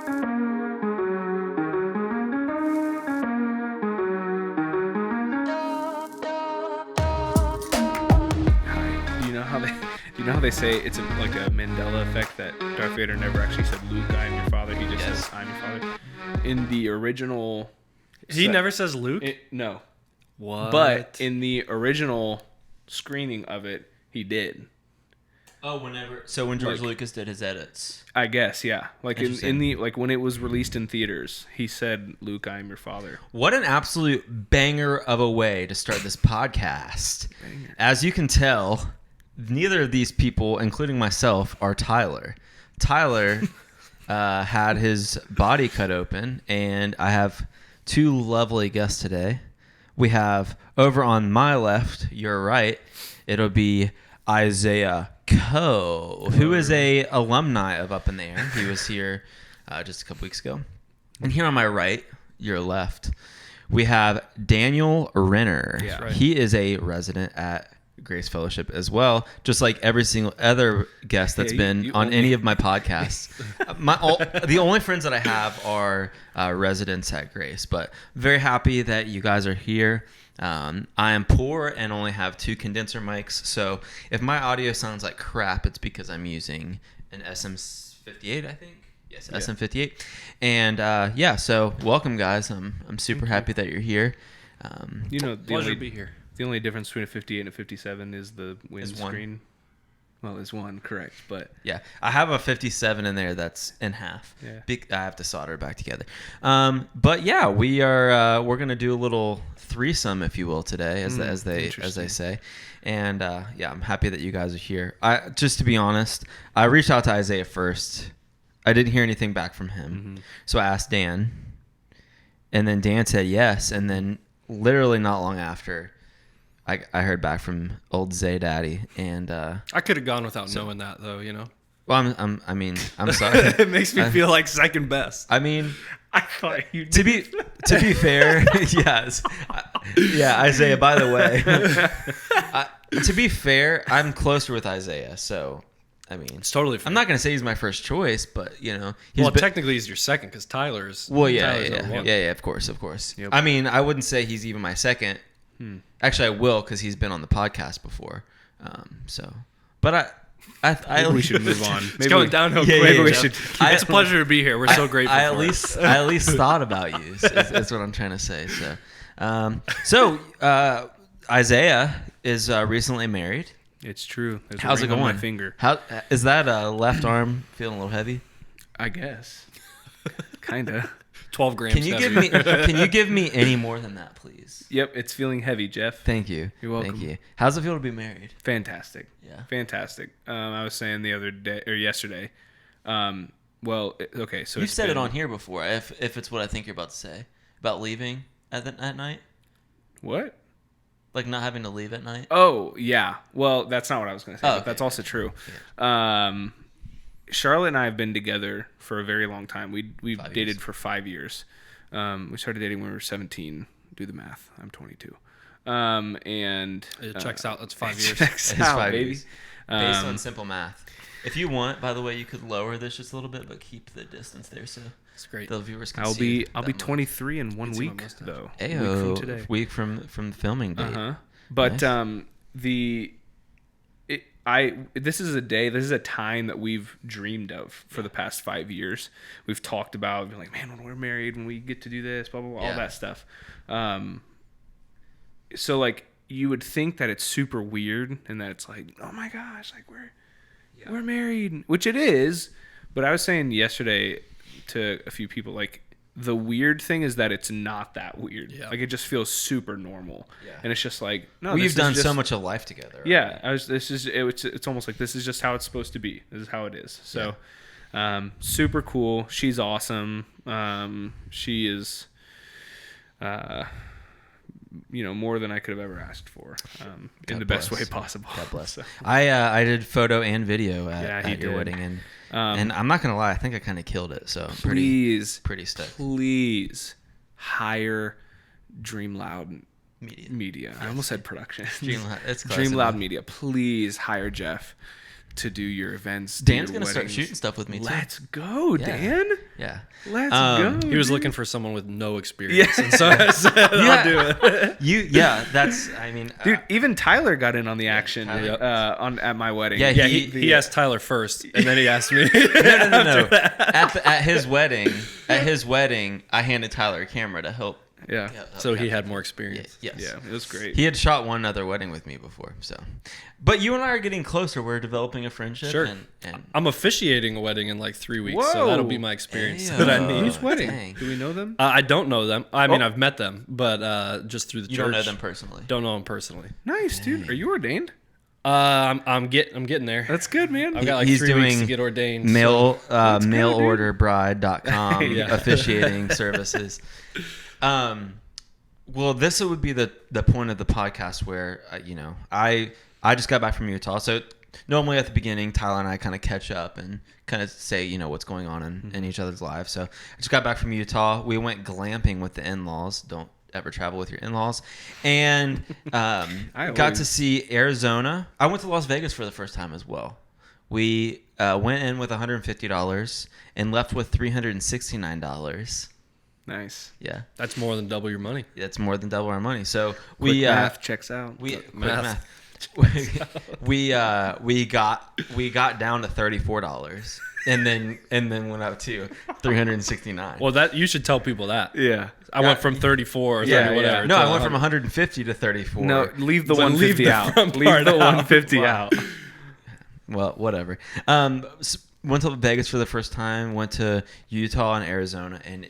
You know how they say it's like a Mandela effect that Darth Vader never actually said, "Luke, I am your father." He just says, "I'm your father." In the original, he never says Luke. No. What? But in the original screening of it, he did. Oh, so when George Lucas did his edits, I guess, yeah. Like in the when it was released in theaters, he said, "Luke, I am your father." What an absolute banger of a way to start this podcast. As you can tell, neither of these people, including myself, are Tyler. Tyler had his body cut open, and I have two lovely guests today. We have over on my left, your right, it'll be Isaiah Coe, who is a alumni of Up in the Air. He was here just a couple weeks ago. And here on my right, your left, we have Daniel Renner. Yeah, right. He is a resident at Grace Fellowship as well, just like every single other guest that's been on any of my podcasts. The only friends that I have are residents at Grace, but very happy that you guys are here. I am poor and only have 2 condenser mics, so if my audio sounds like crap, it's because I'm using an SM58, I think. Yes, yeah. SM58. And so welcome, guys. I'm super happy that you're here. Pleasure to be here. The only difference between a 58 and a 57 is the windscreen. Well, is one, correct, but yeah, I have a 57 in there that's in half. Yeah. I have to solder it back together. But yeah, we're gonna do a little threesome, if you will, today, as they say. And I'm happy that you guys are here. Just to be honest, I reached out to Isaiah first. I didn't hear anything back from him, so I asked Dan, and then Dan said yes, and then literally not long after, I heard back from old Zay Daddy, and I could have gone without knowing that, though. You know. Well, I'm sorry. It makes me feel like second best. I mean, I thought you to be fair, yes, Isaiah. By the way, to be fair, I'm closer with Isaiah, so I mean, it's totally fair. I'm not gonna say he's my first choice, but technically he's your second because Tyler's. Well, yeah, of course. Yep. I mean, I wouldn't say he's even my second. Actually, I will because he's been on the podcast before. But I we should move on. It's going downhill quick. Maybe we should. It's a pleasure to be here. We're so grateful. I at least thought about you. Is what I'm trying to say. So, Isaiah is recently married. It's true. There's How's it going? on my finger. How is that left arm feeling a little heavy? I guess. Kinda. 12 grams. Can you give me any more than that, please? Yep, it's feeling heavy, Jeff. Thank you. You're welcome. Thank you. How's it feel to be married? Fantastic. Yeah. Fantastic. I was saying the other day or yesterday. Okay, so you've said it on here before. If it's what I think you're about to say about leaving at night. What? Like not having to leave at night. Oh yeah. Well, that's not what I was going to say. But that's also true. Yeah. Charlotte and I have been together for a very long time. We've dated for 5 years. We started dating when we were 17. Do the math. I'm 22. And it checks out. That's 5 years. Checks out, baby. Years. Based on simple math. If you want, by the way, you could lower this just a little bit, but keep the distance there so it's great. The viewers can I'll see. I'll be 23 in 1 week though. Ayo, from today. Week from filming date. But nice. This is a time that we've dreamed of for the past 5 years. We've talked about being like, man, when we're married, when we get to do this, blah blah blah, all that stuff. So like you would think that it's super weird and that it's like, oh my gosh, like we're married, which it is. But I was saying yesterday to a few people, like the weird thing is that it's not that weird. Yeah. Like it just feels super normal. Yeah. And it's just like, no, we've done so much of life together. Right? Yeah. It's almost like this is just how it's supposed to be. This is how it is. So, super cool. She's awesome. She is, more than I could have ever asked for, in the best way possible. God bless. So. I did photo and video at your wedding, and I'm not gonna lie, I think I kind of killed it. So pretty stoked. Please hire Dream Loud Media. I almost said production. Dream Loud. It's close Dream enough. Loud Media. Please hire Jeff to do your events. do Dan's your gonna start weddings. shooting stuff with me too. Let's go, Yeah. Dan. Yeah. Let's go. He was dude. looking for someone with no experience, and so I said, Yeah. "I'll do it." That's. I mean, Dude, even Tyler got in on the action Tyler. at my wedding. Yeah, Yeah, he asked Tyler first, and then he asked me. no. At his wedding, I handed Tyler a camera to help. Yeah. So he had more experience. Yes. Yeah, it was great. He had shot one other wedding with me before, so. But you and I are getting closer. We're developing a friendship. Sure. And I'm officiating a wedding in like 3 weeks, so Whoa. that'll be my experience Ayo. that I need. Whose wedding? Dang. Do we know them? I don't know them. I mean, Oh. I've met them, but just through the you church. don't know them personally. Don't know them personally. Nice, dude. Are you ordained? I'm getting there. That's good, man. I've got like He's 3 weeks to doing get ordained. Mail go, dude. mailorderbride.com Yeah. officiating services. Well, this would be the point of the podcast where I just got back from Utah, so normally at the beginning Tyler and I kind of catch up and kind of say what's going on in each other's lives. So I just got back from Utah. We went glamping with the in-laws. Don't ever travel with your in-laws. And got to see Arizona. I went to Las Vegas for the first time as well. We went in with $150 and left with $369. Nice. Yeah, That's more than double your money. that's more than double our money. So Quick math checks out. quick math. we got down to $34 and then went up to $369. Well, that you should tell people that. Yeah. I went from 34 or 30 Yeah, whatever. yeah. No, to I went from 100. 150 to 34. No, leave the So leave 150 the out. front Leave part the out. 150 Wow. out. Well, whatever. Went to Vegas for the first time. Went to Utah and Arizona, and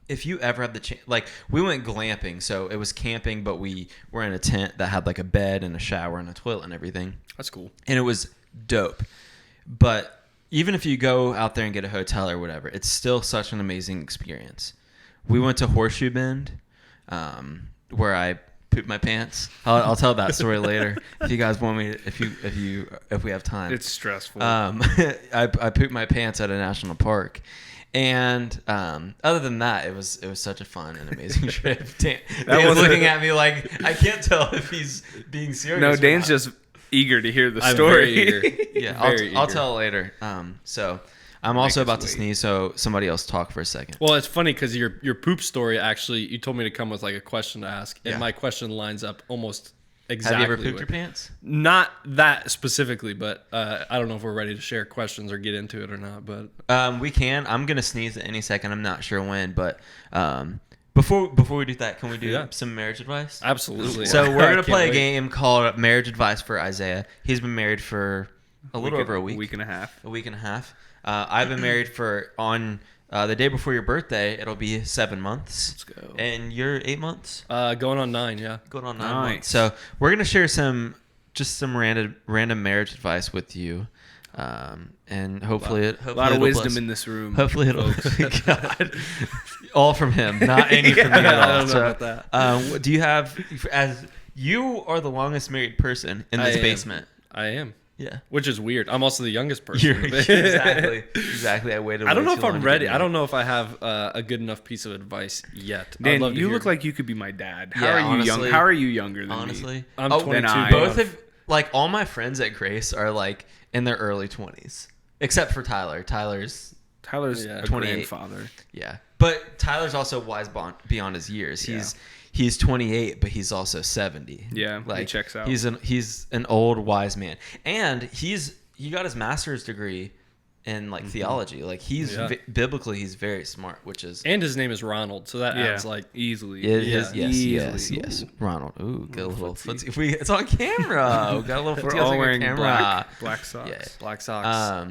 if you ever have the chance, like we went glamping, so it was camping, but we were in a tent that had like a bed and a shower and a toilet and everything, That's cool. and it was dope. But even if you go out there and get a hotel or whatever, it's still such an amazing experience. We went to Horseshoe Bend, where I pooped my pants. I'll tell that story later if you guys want me. If we have time. It's stressful. I pooped my pants at a national park, and other than that, it was such a fun and amazing trip. Dan was looking at me like I can't tell if he's being serious. No, or Dane's not. just eager to hear the I'm story. very eager. Yeah, Very I'll eager. tell later. So I'm also us about to wait. sneeze, so somebody else talk for a second. Well, it's funny because your poop story actually, you told me to come with like a question to ask, and Yeah. my question lines up almost Have exactly. you ever pooped with- your pants? Not that specifically, but I don't know if we're ready to share questions or get into it or not. But We can. I'm gonna sneeze at any second. I'm not sure when, but before we do that, can we do Yeah. some marriage advice? absolutely. So we're I gonna can't play a wait. game called Marriage Advice for Isaiah. He's been married for a little over a week. A week and a half. A week and a half. I've been married for on the day before your birthday. It'll be 7 months. Let's go. And you're 8 months. Going on 9, yeah. Going on 9 Nice. months. So we're gonna share some random marriage advice with you, and hopefully A lot of wisdom in this room. Hopefully it'll God, all from him, not any from me at Yeah, all. I don't know So, about that. do you have, as you are the longest married person in this I am. basement? I am. Yeah. Which is weird. I'm also the youngest person. You're, exactly. I waited. I don't way know too if long I'm to ready. get I married. don't know if I have a good enough piece of advice yet. I'd Dan, love to you hear look it. like you could be my dad. How Yeah, are you honestly- young? How are you younger than me? Honestly, I'm oh, 22. I both am. of like all my friends at Grace are like in their early 20s, except for Tyler. Tyler's Tyler's Yeah. a 28. grandfather. yeah, but Tyler's also wise beyond his years. He's 28, but he's also 70. Yeah, he like checks out. He's an old wise man, and he got his master's degree in like theology. Like he's Yeah. biblically he's very smart, which is And his name is Ronald, so that adds like easily. yes. Ronald. Ooh, got a little footsie. It's on camera. We got a little We're footsie all on wearing camera. black socks. Yeah. black socks.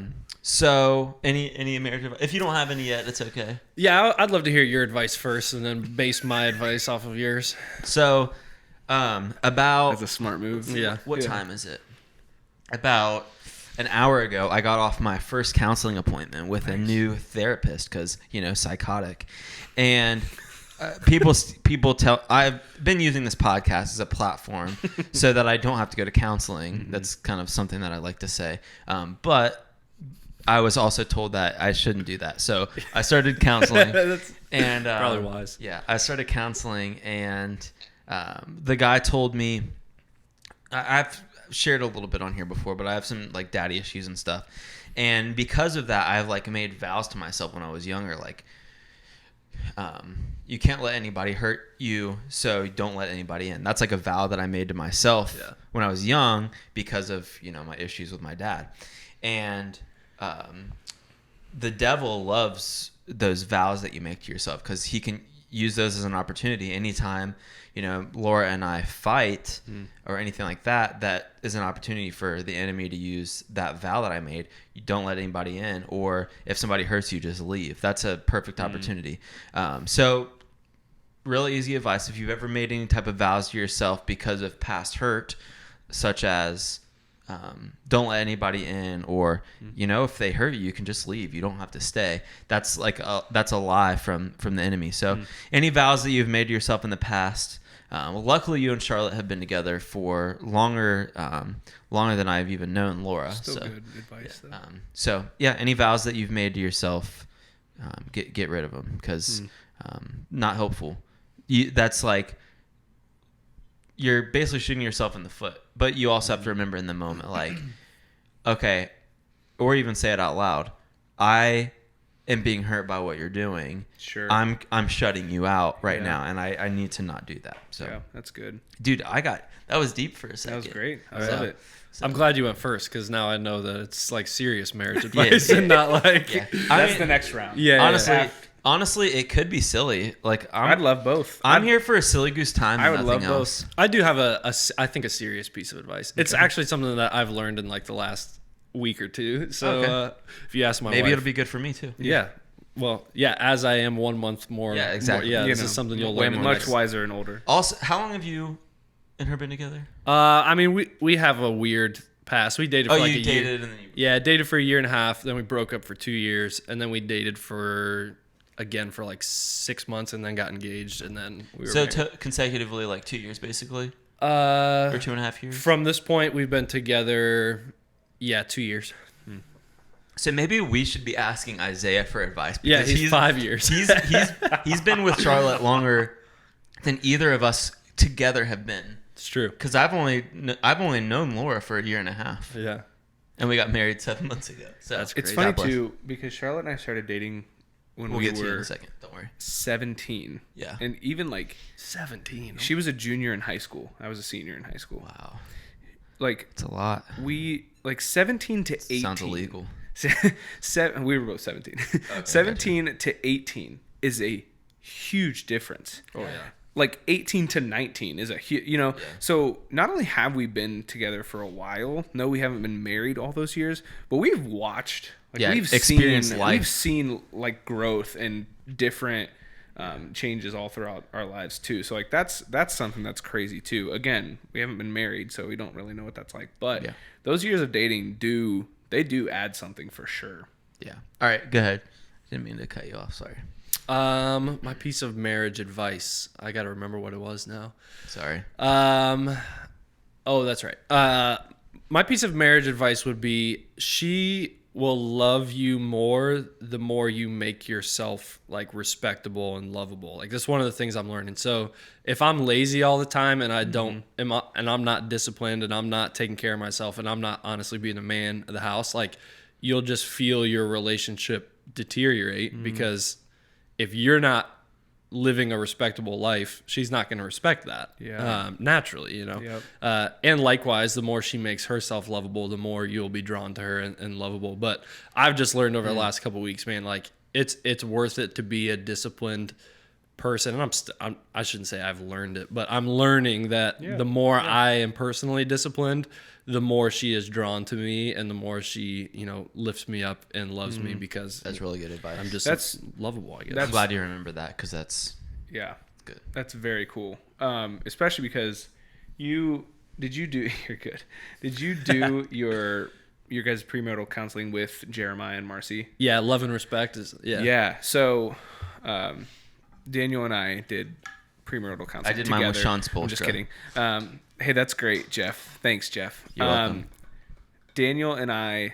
So any marriage advice? If you don't have any yet, it's okay. Yeah, I'd love to hear your advice first, and then base my advice off of yours. So, about That's a smart move. Yeah. what time is it? About an hour ago, I got off my first counseling appointment with a new therapist because psychotic, and people tell I've been using this podcast as a platform so that I don't have to go to counseling. That's kind of something that I like to say, but I was also told that I shouldn't do that, so I started counseling. And Probably wise. Yeah, I started counseling, and the guy told me I've shared a little bit on here before, but I have some like daddy issues and stuff. And because of that, I've like made vows to myself when I was younger, like, you can't let anybody hurt you, so don't let anybody in. That's like a vow that I made to myself when I was young because of, my issues with my dad. And the devil loves those vows that you make to yourself because he can use those as an opportunity anytime, Laura and I fight or anything like that. That is an opportunity for the enemy to use that vow that I made. You don't let anybody in, or if somebody hurts you, just leave. That's a perfect opportunity. So really easy advice. If you've ever made any type of vows to yourself because of past hurt, such as don't let anybody in, or if they hurt you, you can just leave. You don't have to stay. That's that's a lie from the enemy. So any vows that you've made to yourself in the past, luckily you and Charlotte have been together for longer than I've even known Laura. Still good advice though. So any vows that you've made to yourself, get rid of them because not helpful. That's like you're basically shooting yourself in the foot. But you also have to remember in the moment, like, okay, or even say it out loud. I am being hurt by what you're doing. Sure. I'm shutting you out right now, and I need to not do that. So yeah, that's good. Dude, that was deep for a second. That was great. I love it. So, I'm glad you went first because now I know that it's like serious marriage advice and not like that's the next round. Yeah. Honestly, it could be silly. Like I'd love both. I'm here for a silly goose time. I would nothing love else. both. I do have I think a serious piece of advice. It's actually something that I've learned in like the last week or two. So if you ask my maybe wife, it'll be good for me too. Yeah. Well, yeah, as I am 1 month more. Yeah, exactly. This is something you'll learn. Much wiser and older. Also, how long have you and her been together? I mean, we have a weird past. We dated for like a year. And then dated for a year and a half. Then we broke up for 2 years, and then we dated for like 6 months, and then got engaged, and then we were married. Consecutively like 2 years basically, or 2.5 years. From this point, we've been together, 2 years. So maybe we should be asking Isaiah for advice. Yeah, he's 5 years. He's been with Charlotte longer than either of us together have been. It's true. Because I've only known Laura for a year and a half. Yeah, and we got married 7 months ago. So that's crazy. It's funny too because Charlotte and I started dating when we'll we get were to you in a second. Don't worry. 17. Yeah, and even like 17. She was a junior in high school. I was a senior in high school. Wow, like it's a lot. We like 17 to 18. Sounds illegal. We were both 17. Okay, 17 to 18 is a huge difference. Oh yeah. Like 18 to 19 is a huge, So not only have we been together for a while, no, we haven't been married all those years, but we've watched, we've experienced life. We've seen like growth and different changes all throughout our lives too. So like that's something that's crazy too. Again, we haven't been married, so we don't really know what that's like. But those years of dating do add something for sure. Yeah. All right, go ahead. Didn't mean to cut you off. Sorry. My piece of marriage advice. I got to remember what it was now. Sorry. Oh, that's right. My piece of marriage advice would be she will love you more the more you make yourself like respectable and lovable. Like that's one of the things I'm learning. So if I'm lazy all the time and I don't and I'm not disciplined and I'm not taking care of myself and I'm not honestly being a man of the house, like you'll just feel your relationship deteriorate because if you're not living a respectable life, she's not going to respect that naturally, Yep. And likewise, the more she makes herself lovable, the more you'll be drawn to her and lovable. But I've just learned over the last couple of weeks, man, like it's worth it to be a disciplined person. And I shouldn't say I've learned it, but I'm learning that the more I am personally disciplined, the more she is drawn to me and the more she, lifts me up and loves me because that's really good advice. I'm just lovable, I guess. I'm glad you remember that because that's good. That's very cool. Especially because you're good. Did you do your guys' premarital counseling with Jeremiah and Marcy? Yeah, love and respect is Yeah. So Daniel and I did premarital counseling. I did mine with Sean Spolstra. I'm just kidding. Hey, that's great, Jeff. Thanks, Jeff. You're welcome. Daniel and I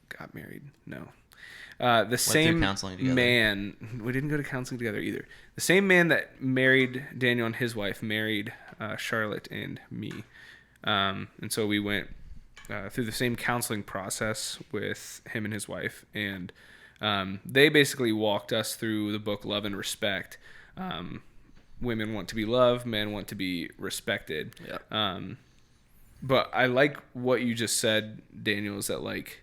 got married. No. The same man. We didn't go to counseling together either. The same man that married Daniel and his wife married Charlotte and me. And so we went through the same counseling process with him and his wife, and they basically walked us through the book Love and Respect. Women want to be loved, men want to be respected. Yeah. But I like what you just said, Daniel, is that like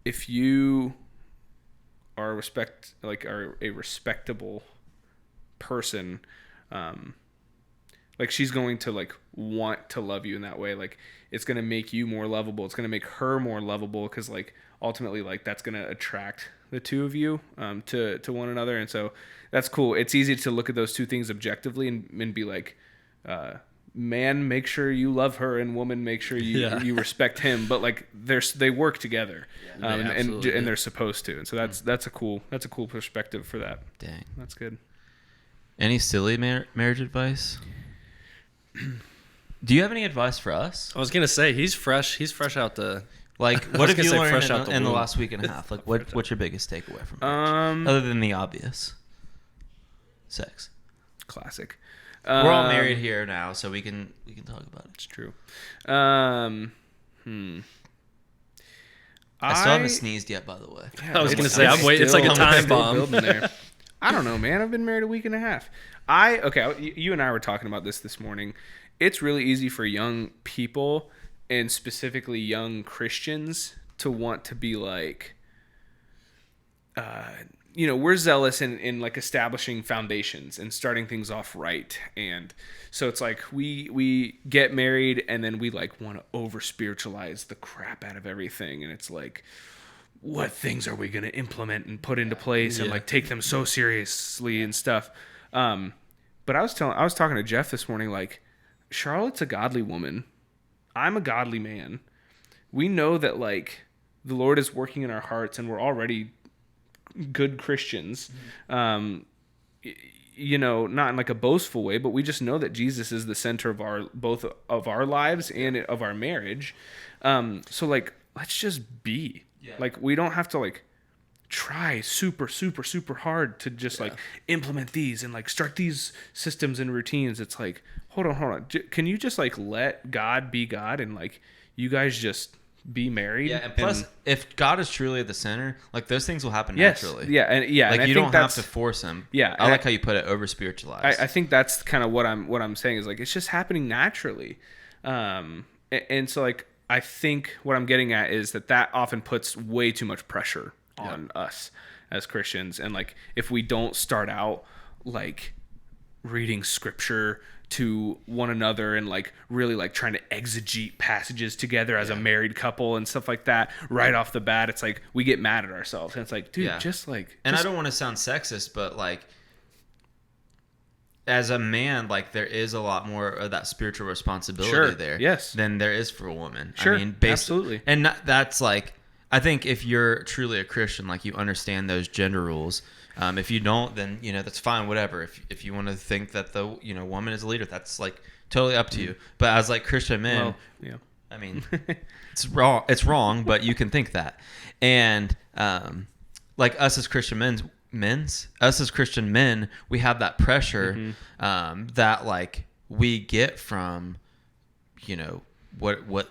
if you are a respectable person, like she's going to like want to love you in that way. Like it's going to make you more lovable. It's going to make her more lovable because like ultimately like that's going to attract the two of you to one another. And so that's cool. It's easy to look at those two things objectively and be like, man, make sure you love her, and woman, make sure you respect him. But like they work together, and they're supposed to. And so that's a cool perspective for that. Dang, that's good. Any silly marriage advice? Do you have any advice for us? I was gonna say he's fresh out the. Like, what have you learned in the last week and a half? Like, what's your biggest takeaway from marriage? Other than the obvious, sex. Classic. We're all married here now, so we can talk about it. It's true. I still haven't sneezed yet, by the way. Yeah, I was gonna say I'm waiting. It's like a time bomb. There. I don't know, man. I've been married a week and a half. You and I were talking about this morning. It's really easy for young people, and specifically young Christians, to want to be like, we're zealous in like establishing foundations and starting things off right. And so it's like we get married and then we like want to over spiritualize the crap out of everything. And it's like, what things are we going to implement and put into place and like take them so seriously and stuff. But I was talking to Jeff this morning, like, Charlotte's a godly woman. I'm a godly man. We know that like the Lord is working in our hearts and we're already good Christians. Not in like a boastful way, but we just know that Jesus is the center of both of our lives and of our marriage. So like, let's just be. Like, we don't have to like try super, super, super hard to just like implement these and like start these systems and routines. It's like, hold on. Can you just like let God be God and like you guys just be married? Yeah, and plus, if God is truly at the center, like those things will happen naturally. Yeah, like and you don't have to force him. Yeah, I like how you put it, over spiritualized. I think that's kind of what I'm saying is like it's just happening naturally, and so like I think what I'm getting at is that often puts way too much pressure on us as Christians, and like if we don't start out like reading scripture to one another and like really like trying to exegete passages together as a married couple and stuff like that right off the bat, it's like we get mad at ourselves and it's like, dude, I don't want to sound sexist, but like as a man, like there is a lot more of that spiritual responsibility there than there is for a woman. Sure, I mean, absolutely. And that's like, I think if you're truly a Christian, like you understand those gender rules. If you don't, then that's fine, whatever. If you want to think that the woman is a leader, that's like totally up to you. But as like Christian men, I mean, it's wrong, but you can think that. And like us as Christian men, we have that pressure that like we get from what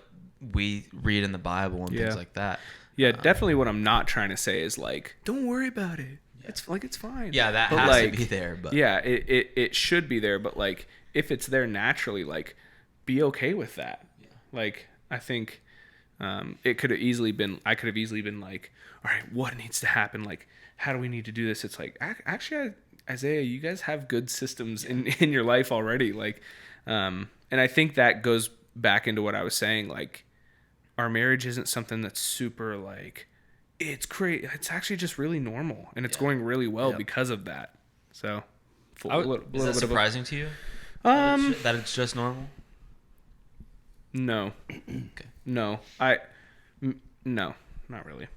we read in the Bible and things like that. Yeah, definitely. What I'm not trying to say is like, don't worry about it. It's like, it's fine. Yeah, that has to be there. But yeah, it should be there. But like, if it's there naturally, like, be okay with that. Yeah. Like, I think I could have easily been like, all right, what needs to happen? Like, how do we need to do this? It's like, actually, Isaiah, you guys have good systems in your life already. Like, and I think that goes back into what I was saying. Like, our marriage isn't something that's super like, it's great. It's actually just really normal, and it's going really well because of that. So, is that surprising to you? That it's just normal? No. Okay. No, no, not really.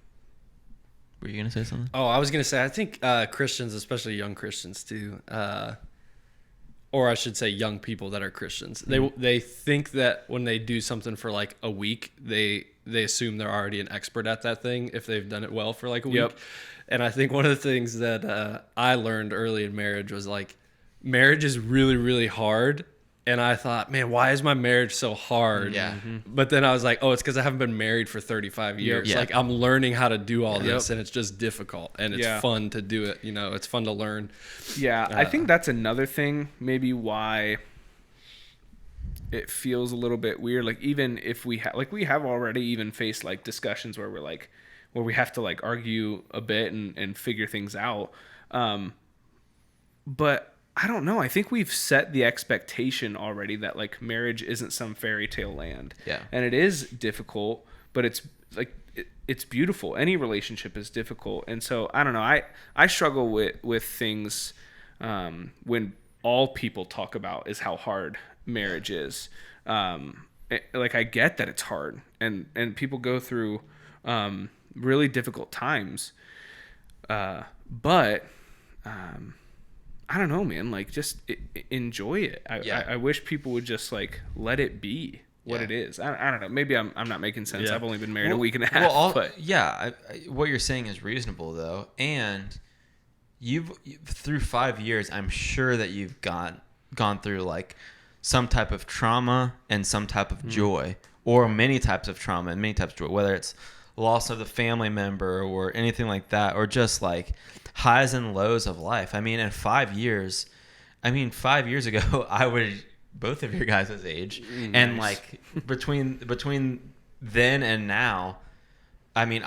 Were you gonna say something? Oh, I was gonna say I think Christians, especially young Christians too, or I should say young people that are Christians, they think that when they do something for like a week, they assume they're already an expert at that thing if they've done it well for like a week. And I think one of the things that I learned early in marriage was like, marriage is really, really hard And I thought, man, why is my marriage so hard? Yeah. But then I was like, oh, it's because I haven't been married for 35 years. Yeah. Like I'm learning how to do all this, and it's just difficult, and it's Yeah. fun to do it. It's fun to learn. Yeah, I think that's another thing, maybe why it feels a little bit weird. Like even if we we have already even faced like discussions where where we have to like argue a bit and figure things out. But I don't know. I think we've set the expectation already that like marriage isn't some fairy tale land. Yeah. And it is difficult, but it's like it's beautiful. Any relationship is difficult. And so I don't know. I struggle with things when all people talk about is how hard marriage is. Like I get that it's hard and people go through really difficult times. But I don't know, man. Like, just enjoy it. I wish people would just like let it be what it is. I don't know. Maybe I'm not making sense. Yeah. I've only been married a week and a half. But What you're saying is reasonable though, and you've through 5 years, I'm sure that you've gone through like some type of trauma and some type of joy, or many types of trauma and many types of joy, whether it's loss of the family member or anything like that, or just like highs and lows of life. I mean, in 5 years, 5 years ago, I was both of your guys' age. And like between then and now, I mean,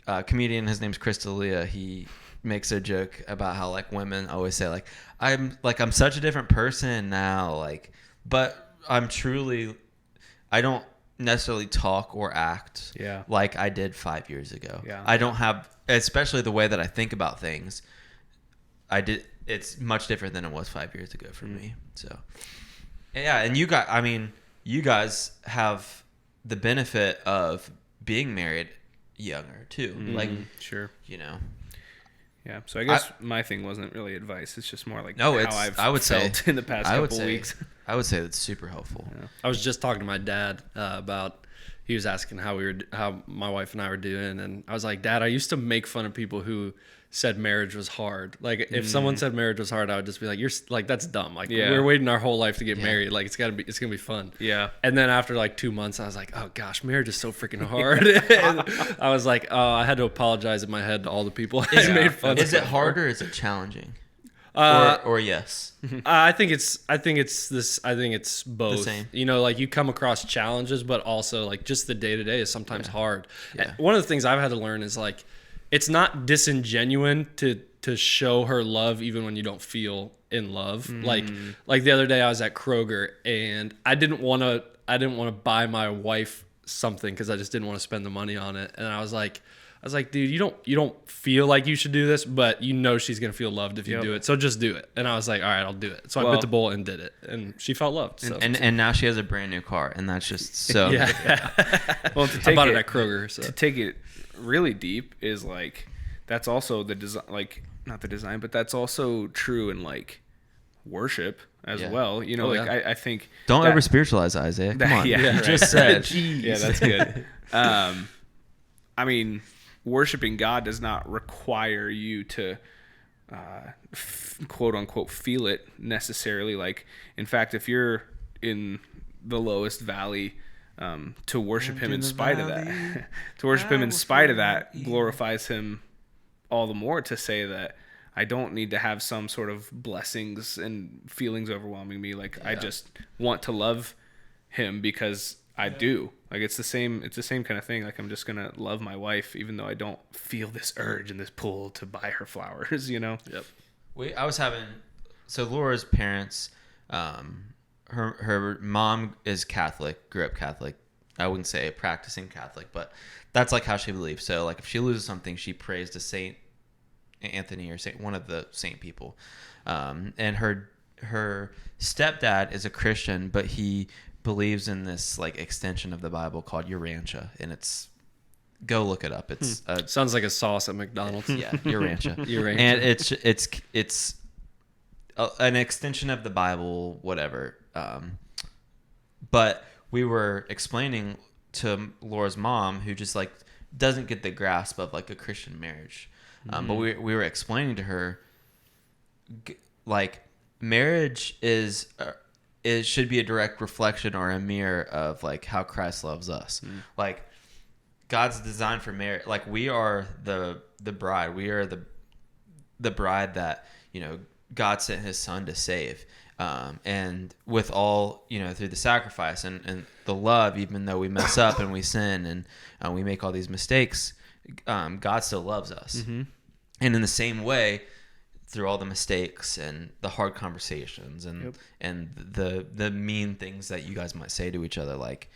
comedian, his name's Chris D'Elia. He makes a joke about how like women always say like, I'm such a different person now. Like, but I don't necessarily talk or act like I did 5 years ago. Yeah. I don't have, especially the way that I think about things. It's much different than it was 5 years ago for me. So, yeah. And you guys have the benefit of being married younger too. Like, sure. Yeah. So I guess my thing wasn't really advice. It's just more like how I've felt in the past couple weeks. I would say that's super helpful. Yeah. I was just talking to my dad about. He was asking how my wife and I were doing, and I was like, Dad, I used to make fun of people who said marriage was hard. Like if someone said marriage was hard, I would just be like, you're like, that's dumb. Like we're waiting our whole life to get married. Like it's gonna be fun. Yeah. And then after like 2 months, I was like, oh gosh, marriage is so freaking hard. And I was like, oh, I had to apologize in my head to all the people I made fun of. Is it hard or is it challenging? Or yes. I think it's both. The same. Like you come across challenges, but also like just the day to day is sometimes hard. Yeah. One of the things I've had to learn is like it's not disingenuine to show her love even when you don't feel in love. Like the other day I was at Kroger and I didn't want to buy my wife something because I just didn't want to spend the money on it, and I was like, dude, you don't feel like you should do this, but she's gonna feel loved if you do it. So just do it. And I was like, all right, I'll do it. So I bit the bullet and did it, and she felt loved. So. And now she has a brand new car, and that's just so. Well, I bought it at Kroger. So. To take it really deep is like that's also the design, like not the design, but that's also true in like worship as well. I think don't ever spiritualize Isaiah. Come on, you just said. Yeah, that's good. I mean, worshiping God does not require you to quote unquote feel it necessarily. Like, in fact, if you're in the lowest valley, to worship him in spite of that, glorifies him all the more. To say that I don't need to have some sort of blessings and feelings overwhelming me. Like I just want to love him because I do. Like it's the same kind of thing. Like I'm just gonna love my wife even though I don't feel this urge and this pull to buy her flowers. Yep. So Laura's parents, her mom is Catholic, grew up Catholic. I wouldn't say a practicing Catholic, but that's like how she believes. So like if she loses something, she prays to Saint Anthony or one of the saint people. And her stepdad is a Christian, but he believes in this like extension of the Bible called Urantia, and go look it up. It's sounds like a sauce at McDonald's. Yeah, Urantia. Urantia. And it's an extension of the Bible, whatever. But we were explaining to Laura's mom, who just like doesn't get the grasp of like a Christian marriage. But we were explaining to her, like marriage should be a direct reflection or a mirror of like how Christ loves us. Like God's design for marriage, like we are the bride. We are the bride that, God sent his son to save. And with all, through the sacrifice and the love, even though we mess up and we sin and we make all these mistakes, God still loves us. Mm-hmm. And in the same way, through all the mistakes and the hard conversations and the mean things that you guys might say to each other, like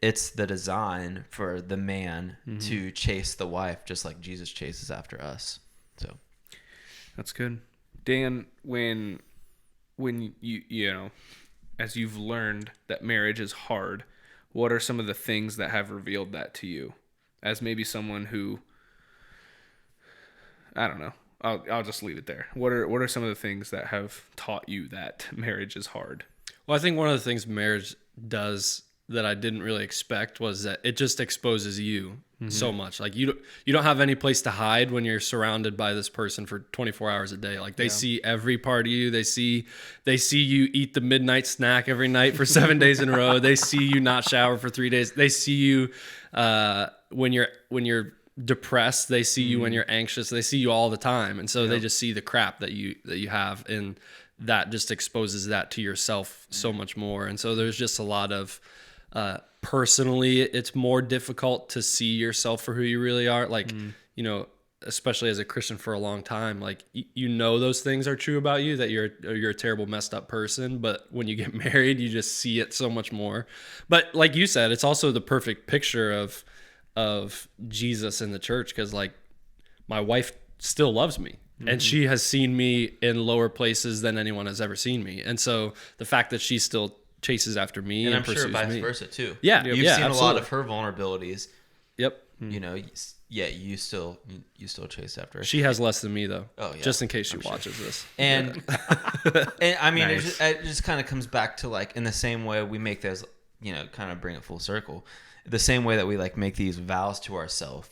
it's the design for the man to chase the wife just like Jesus chases after us. So that's good. Dan, when you as you've learned that marriage is hard, what are some of the things that have revealed that to you as maybe someone who, I don't know, I'll just leave it there. What are some of the things that have taught you that marriage is hard? Well, I think one of the things marriage does that I didn't really expect was that it just exposes you so much. Like you don't have any place to hide when you're surrounded by this person for 24 hours a day. Like they see every part of you. They see you eat the midnight snack every night for 7 days in a row. They see you not shower for 3 days. They see you when you're depressed. They see you when you're anxious. They see you all the time. And so they just see the crap that you have, and that just exposes that to yourself so much more. And so there's just a lot of personally, it's more difficult to see yourself for who you really are. Like, especially as a Christian for a long time, like, those things are true about you, that you're a terrible, messed up person. But when you get married, you just see it so much more. But like you said, it's also the perfect picture of Jesus in the church. 'Cause like my wife still loves me. And she has seen me in lower places than anyone has ever seen me. And so the fact that she still chases after me and I'm pursues sure vice me. versa too. Yeah. You've seen a lot of her vulnerabilities. Yep. You still chase after her. She has less than me though. Oh yeah. Just in case she watches this. And and I mean, Nice. it just kind of comes back to like, in the same way we make those, kind of bring it full circle. The same way that we like make these vows to ourselves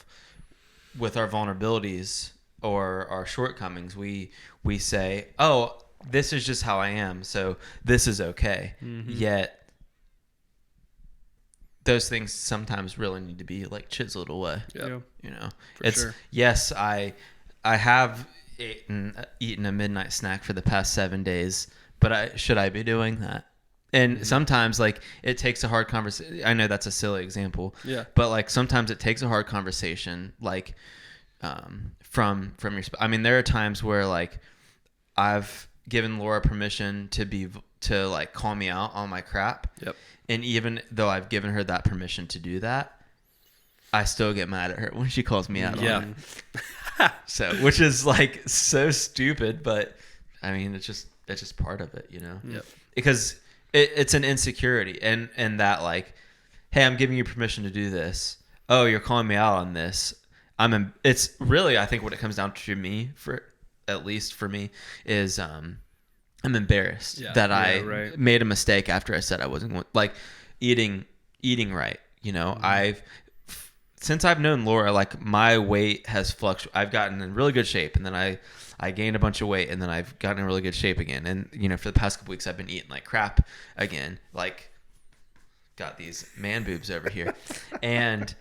with our vulnerabilities or our shortcomings, we say, oh, this is just how I am, so this is okay. Yet those things sometimes really need to be like chiseled away. Yeah. It's sure. Yes, I have eaten a midnight snack for the past 7 days, but should I be doing that? And sometimes like it takes a hard conversation. I know that's a silly example. Yeah. But like sometimes it takes a hard conversation, like from your. I mean, there are times where like I've given Laura permission to like call me out on my crap. Yep. And even though I've given her that permission to do that, I still get mad at her when she calls me out on it. So, which is like so stupid, but I mean, that's just part of it, Yep. Because it's an insecurity and that like, hey, I'm giving you permission to do this. Oh, you're calling me out on this. It's really, I think what it comes down to me, at least for me, is I'm embarrassed that I made a mistake after I said I wasn't like eating right. Since I've known Laura, like my weight has fluctuated. I've gotten in really good shape, and then I gained a bunch of weight, and then I've gotten in really good shape again. And for the past couple weeks, I've been eating like crap again. Like, got these man boobs over here, and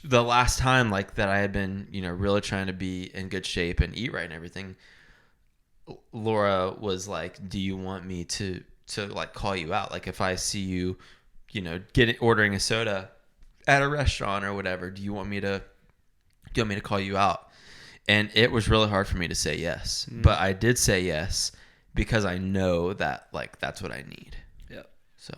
the last time like that I had been really trying to be in good shape and eat right and everything, Laura was like, do you want me to like call you out? Like if I see you, ordering a soda at a restaurant or whatever, do you want me to call you out? And it was really hard for me to say yes, but I did say yes because I know that like that's what I need. Yep. So,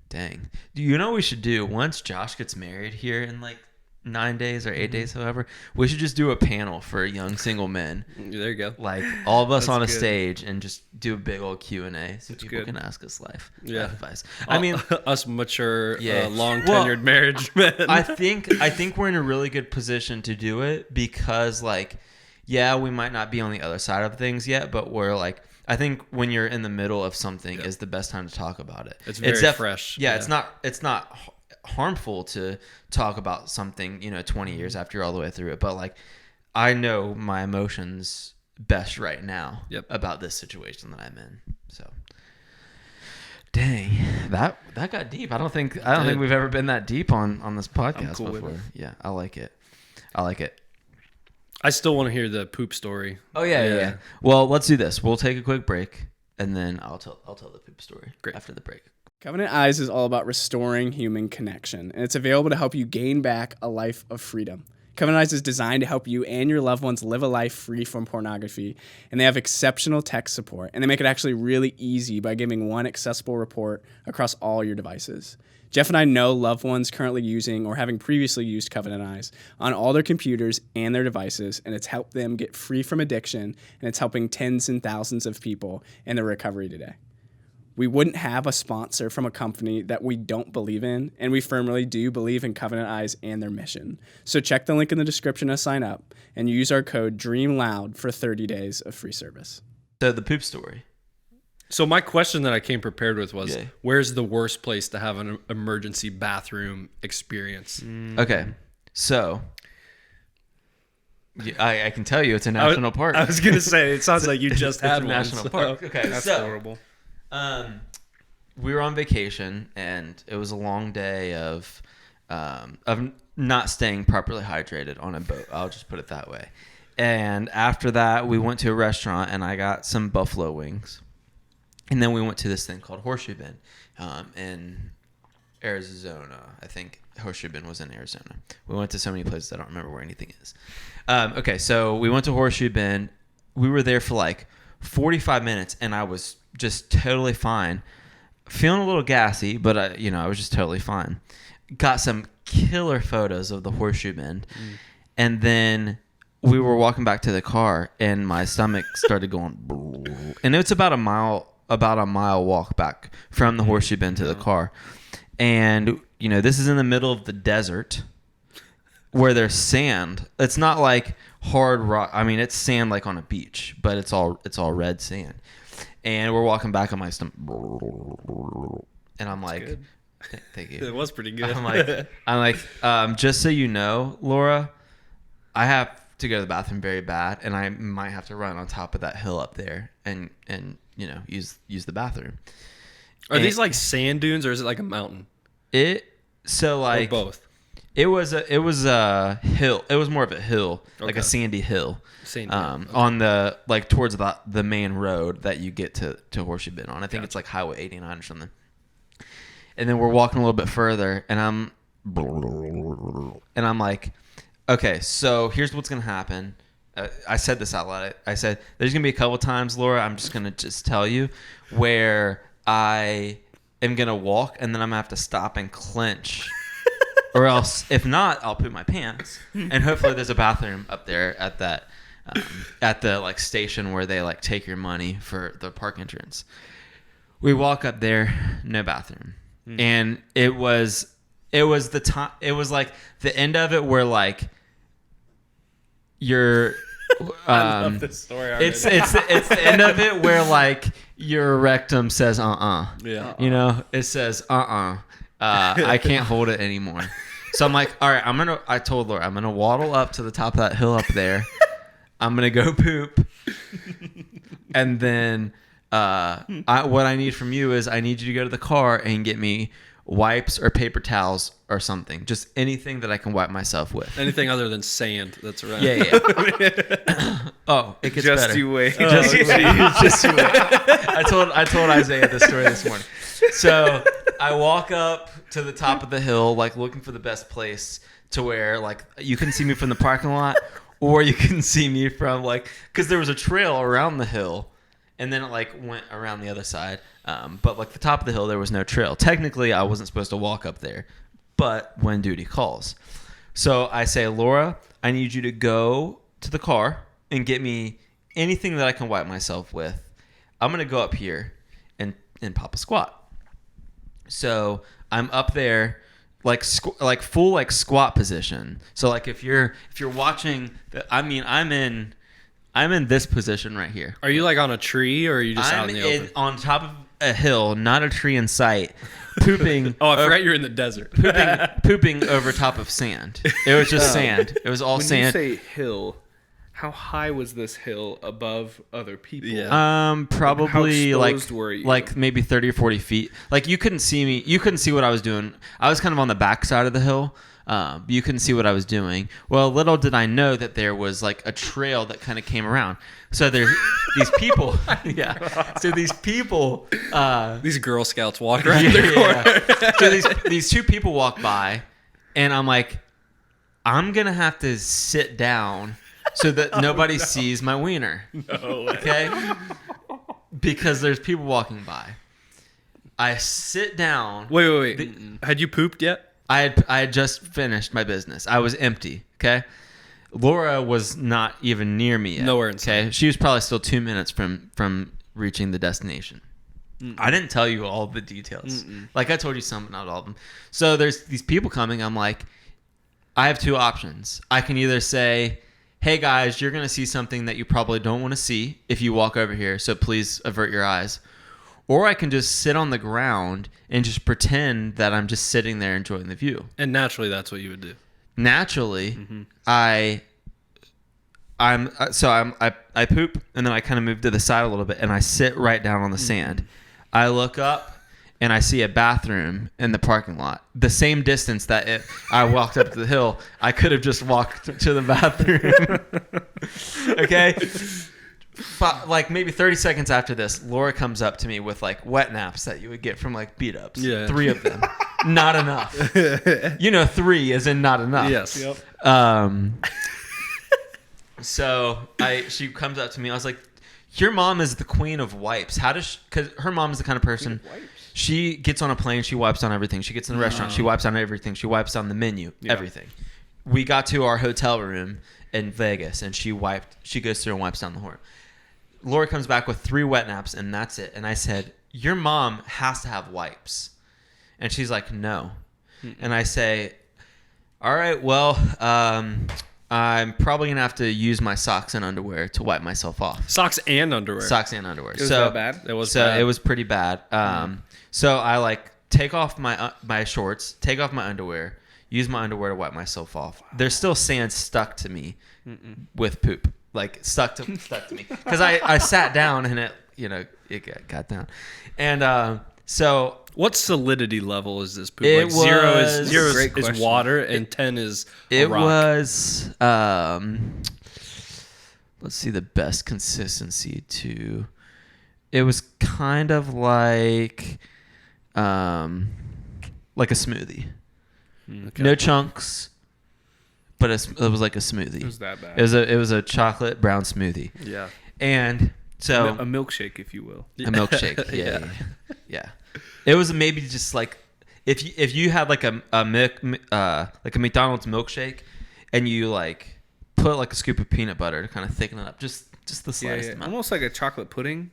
dang. Do you know what we should do once Josh gets married here in like 9 days or 8 days, however? We should just do a panel for young single men. There you go. Like all of us on a good. stage and just do a big old Q&A so people good. can ask us life advice. I mean, us mature, Yeah. long tenured marriage men. I think we're in a really good position to do it because like, yeah, we might not be on the other side of things yet, but we're like, I think when you're in the middle of something is the best time to talk about it. It's very fresh. Yeah, it's not harmful to talk about something 20 years after you're all the way through it, but like I know my emotions best right now about this situation that I'm in. So, dang, that got deep. I don't think we've ever been that deep on this podcast before. Yeah, I like it. I still want to hear the poop story. Oh yeah. Well, let's do this. We'll take a quick break, and then I'll tell the poop story after the break. Covenant Eyes is all about restoring human connection, and it's available to help you gain back a life of freedom. Covenant Eyes is designed to help you and your loved ones live a life free from pornography, and they have exceptional tech support, and they make it actually really easy by giving one accessible report across all your devices. Jeff and I know loved ones currently using or having previously used Covenant Eyes on all their computers and their devices, and it's helped them get free from addiction, and it's helping tens and thousands of people in their recovery today. We wouldn't have a sponsor from a company that we don't believe in, and we firmly do believe in Covenant Eyes and their mission. So check the link in the description to sign up and use our code DREAMLOUD for 30 days of free service. So the poop story. So my question that I came prepared with was, where's the worst place to have an emergency bathroom experience? Okay, so I can tell you it's a national park. I was going to say, it sounds like you just had a national park. Okay, that's horrible. We were on vacation, and it was a long day of not staying properly hydrated on a boat. I'll just put it that way. And after that, we went to a restaurant, and I got some buffalo wings. And then we went to this thing called Horseshoe Bend in Arizona. I think Horseshoe Bend was in Arizona. We went to so many places I don't remember where anything is. Okay, so we went to Horseshoe Bend. We were there for like 45 minutes, and I was just totally fine. Feeling a little gassy, but I was just totally fine. Got some killer photos of the Horseshoe Bend. And then we were walking back to the car, and my stomach started going, and it's about a mile walk back from the Horseshoe Bend to the car. And this is in the middle of the desert where there's sand. It's not like hard rock. I mean, it's sand like on a beach, but it's all red sand. And we're walking back on my stomach, and I'm like, thank you. It was pretty good. I'm like, just so you know, Laura, I have to go to the bathroom very bad, and I might have to run on top of that hill up there and use the bathroom. Are these like sand dunes, or is it like a mountain? Or both. It was a hill. It was more of a hill, like a sandy hill. On the towards the main road that you get to Horseshoe Bend on. I think it's like Highway 89 or something. And then we're walking a little bit further, and I'm like, okay, so here's what's gonna happen. I said this out loud. I said there's gonna be a couple times, Laura. I'm just gonna tell you where I am gonna walk, and then I'm gonna have to stop and clench. Or else, if not, I'll poop my pants. And hopefully there's a bathroom up there at that, at the station where they take your money for the park entrance. We walk up there, no bathroom. And it was the time, it was like the end of it where you're, I love this story already. It's the end of it where your rectum says, Yeah. It says, I can't hold it anymore. So I'm like, all right, I told Laura, I'm going to waddle up to the top of that hill up there. I'm going to go poop. And then what I need from you is I need you to go to the car and get me wipes or paper towels or something. Just anything that I can wipe myself with. Anything other than sand that's around. Yeah. Oh, it gets just better. You wait. Just you wait. I told Isaiah this story this morning. So I walk up to the top of the hill, looking for the best place to where you can see me from the parking lot, or you can see me from because there was a trail around the hill, and then it went around the other side. But the top of the hill, there was no trail. Technically, I wasn't supposed to walk up there, but when duty calls. So I say, Laura, I need you to go to the car and get me anything that I can wipe myself with. I'm going to go up here and pop a squat. So I'm up there full squat position. So if you're watching, I'm in this position right here. Are you on a tree, or are you just out in the open? On top of a hill, not a tree in sight, pooping. Oh, I forgot you're in the desert. Pooping over top of sand. It was just sand. It was all when sand. When you say hill, how high was this hill above other people? Yeah. Probably How like exposed were you? like maybe 30 or 40 feet. Like you couldn't see me. You couldn't see what I was doing. I was kind of on the back side of the hill. You couldn't see what I was doing. Well, little did I know that there was like a trail that kind of came around. So there, these people, yeah. So these people, These Girl Scouts walking around the corner. yeah. So these two people walk by, and I'm like, I'm gonna have to sit down so that nobody sees my wiener. No. Okay? Because there's people walking by. I sit down. Wait. Had you pooped yet? I had just finished my business. I was empty. Okay. Laura was not even near me yet. Nowhere in sight. Okay. She was probably still 2 minutes from reaching the destination. I didn't tell you all the details. Like I told you some, but not all of them. So there's these people coming. I'm like, I have two options. I can either say, hey guys, you're going to see something that you probably don't want to see if you walk over here. So please avert your eyes. Or I can just sit on the ground and just pretend that I'm just sitting there enjoying the view. And naturally, that's what you would do. Naturally, I poop and then I kind of move to the side a little bit and I sit right down on the sand. I look up and I see a bathroom in the parking lot. The same distance that I walked up the hill, I could have just walked to the bathroom. Okay? But like maybe 30 seconds after this, Laura comes up to me with like wet naps that you would get from like beat ups. Yeah. 3 of them. Not enough. 3 as in not enough. Yes. Yep. So she comes up to me. I was like, your mom is the queen of wipes. How does because her mom is the kind of person, she gets on a plane, she wipes on everything. She gets in a restaurant, she wipes on everything. She wipes on the menu, everything. We got to our hotel room in Vegas and she goes through and wipes down the horn. Laura comes back with 3 wet naps and that's it. And I said, your mom has to have wipes. And she's like, no. And I say, all right, well, I'm probably going to have to use my socks and underwear to wipe myself off. Socks and underwear. Socks and underwear. It was that bad? It was bad. It was pretty bad. So I like take off my shorts, take off my underwear, use my underwear to wipe myself off. There's still sand stuck to me with poop. Like stuck to me because I sat down and it got down, and so what solidity level is this poop? It Like zero was- is Great question. water and 10 is a it rock. was let's see the best consistency to. It was kind of like a smoothie, Okay. no chunks. But it was like a smoothie. It was that bad. It was a chocolate brown smoothie. Yeah. And so A milkshake, if you will. a milkshake. Yeah. It was maybe just like if you had like a McDonald's milkshake and you like put like a scoop of peanut butter to kind of thicken it up, just the slightest amount. Almost like a chocolate pudding.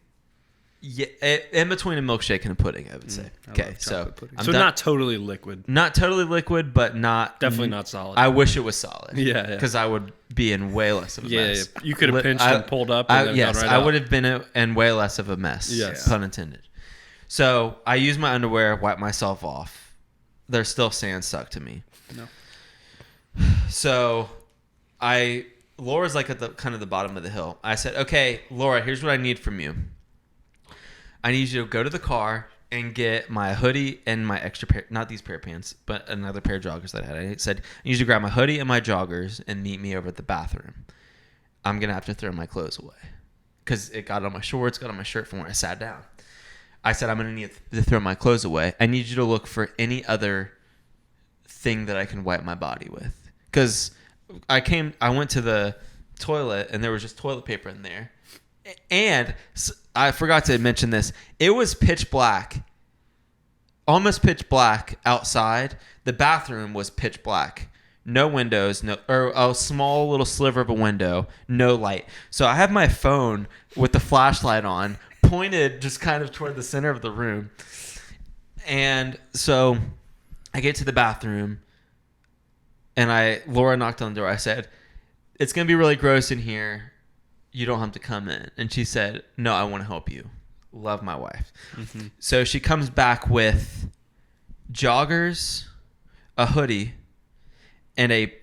Yeah, in between a milkshake and a pudding, I would say. I Okay, love so chocolate pudding. So not totally liquid. not totally liquid, but not Definitely not solid. I wish it was solid. Yeah. because I would be in way less of a Yeah, mess. you could have pinched I- and pulled up. And then yes, gone right I out. would have been in way less of a mess. Yes. Pun intended. So I use my underwear, wipe myself off. There's still sand stuck to me. No. So Laura's like at the kind of the bottom of the hill. I said, okay, Laura, here's what I need from you. I need you to go to the car and get my hoodie and my extra pair, not these pair of pants, but another pair of joggers that I had. I said, I need you to grab my hoodie and my joggers and meet me over at the bathroom. I'm going to have to throw my clothes away because it got on my shorts, got on my shirt from where I sat down. I said, I'm going to need to throw my clothes away. I need you to look for any other thing that I can wipe my body with. Because I went to the toilet and there was just toilet paper in there. And I forgot to mention this. It was pitch black, almost pitch black outside. The bathroom was pitch black. No windows, or a small little sliver of a window, no light. So I have my phone with the flashlight on, pointed just kind of toward the center of the room. And so I get to the bathroom and Laura knocked on the door. I said, it's going to be really gross in here. You don't have to come in. And she said, no, I want to help you. Love my wife. Mm-hmm. So she comes back with joggers, a hoodie, and a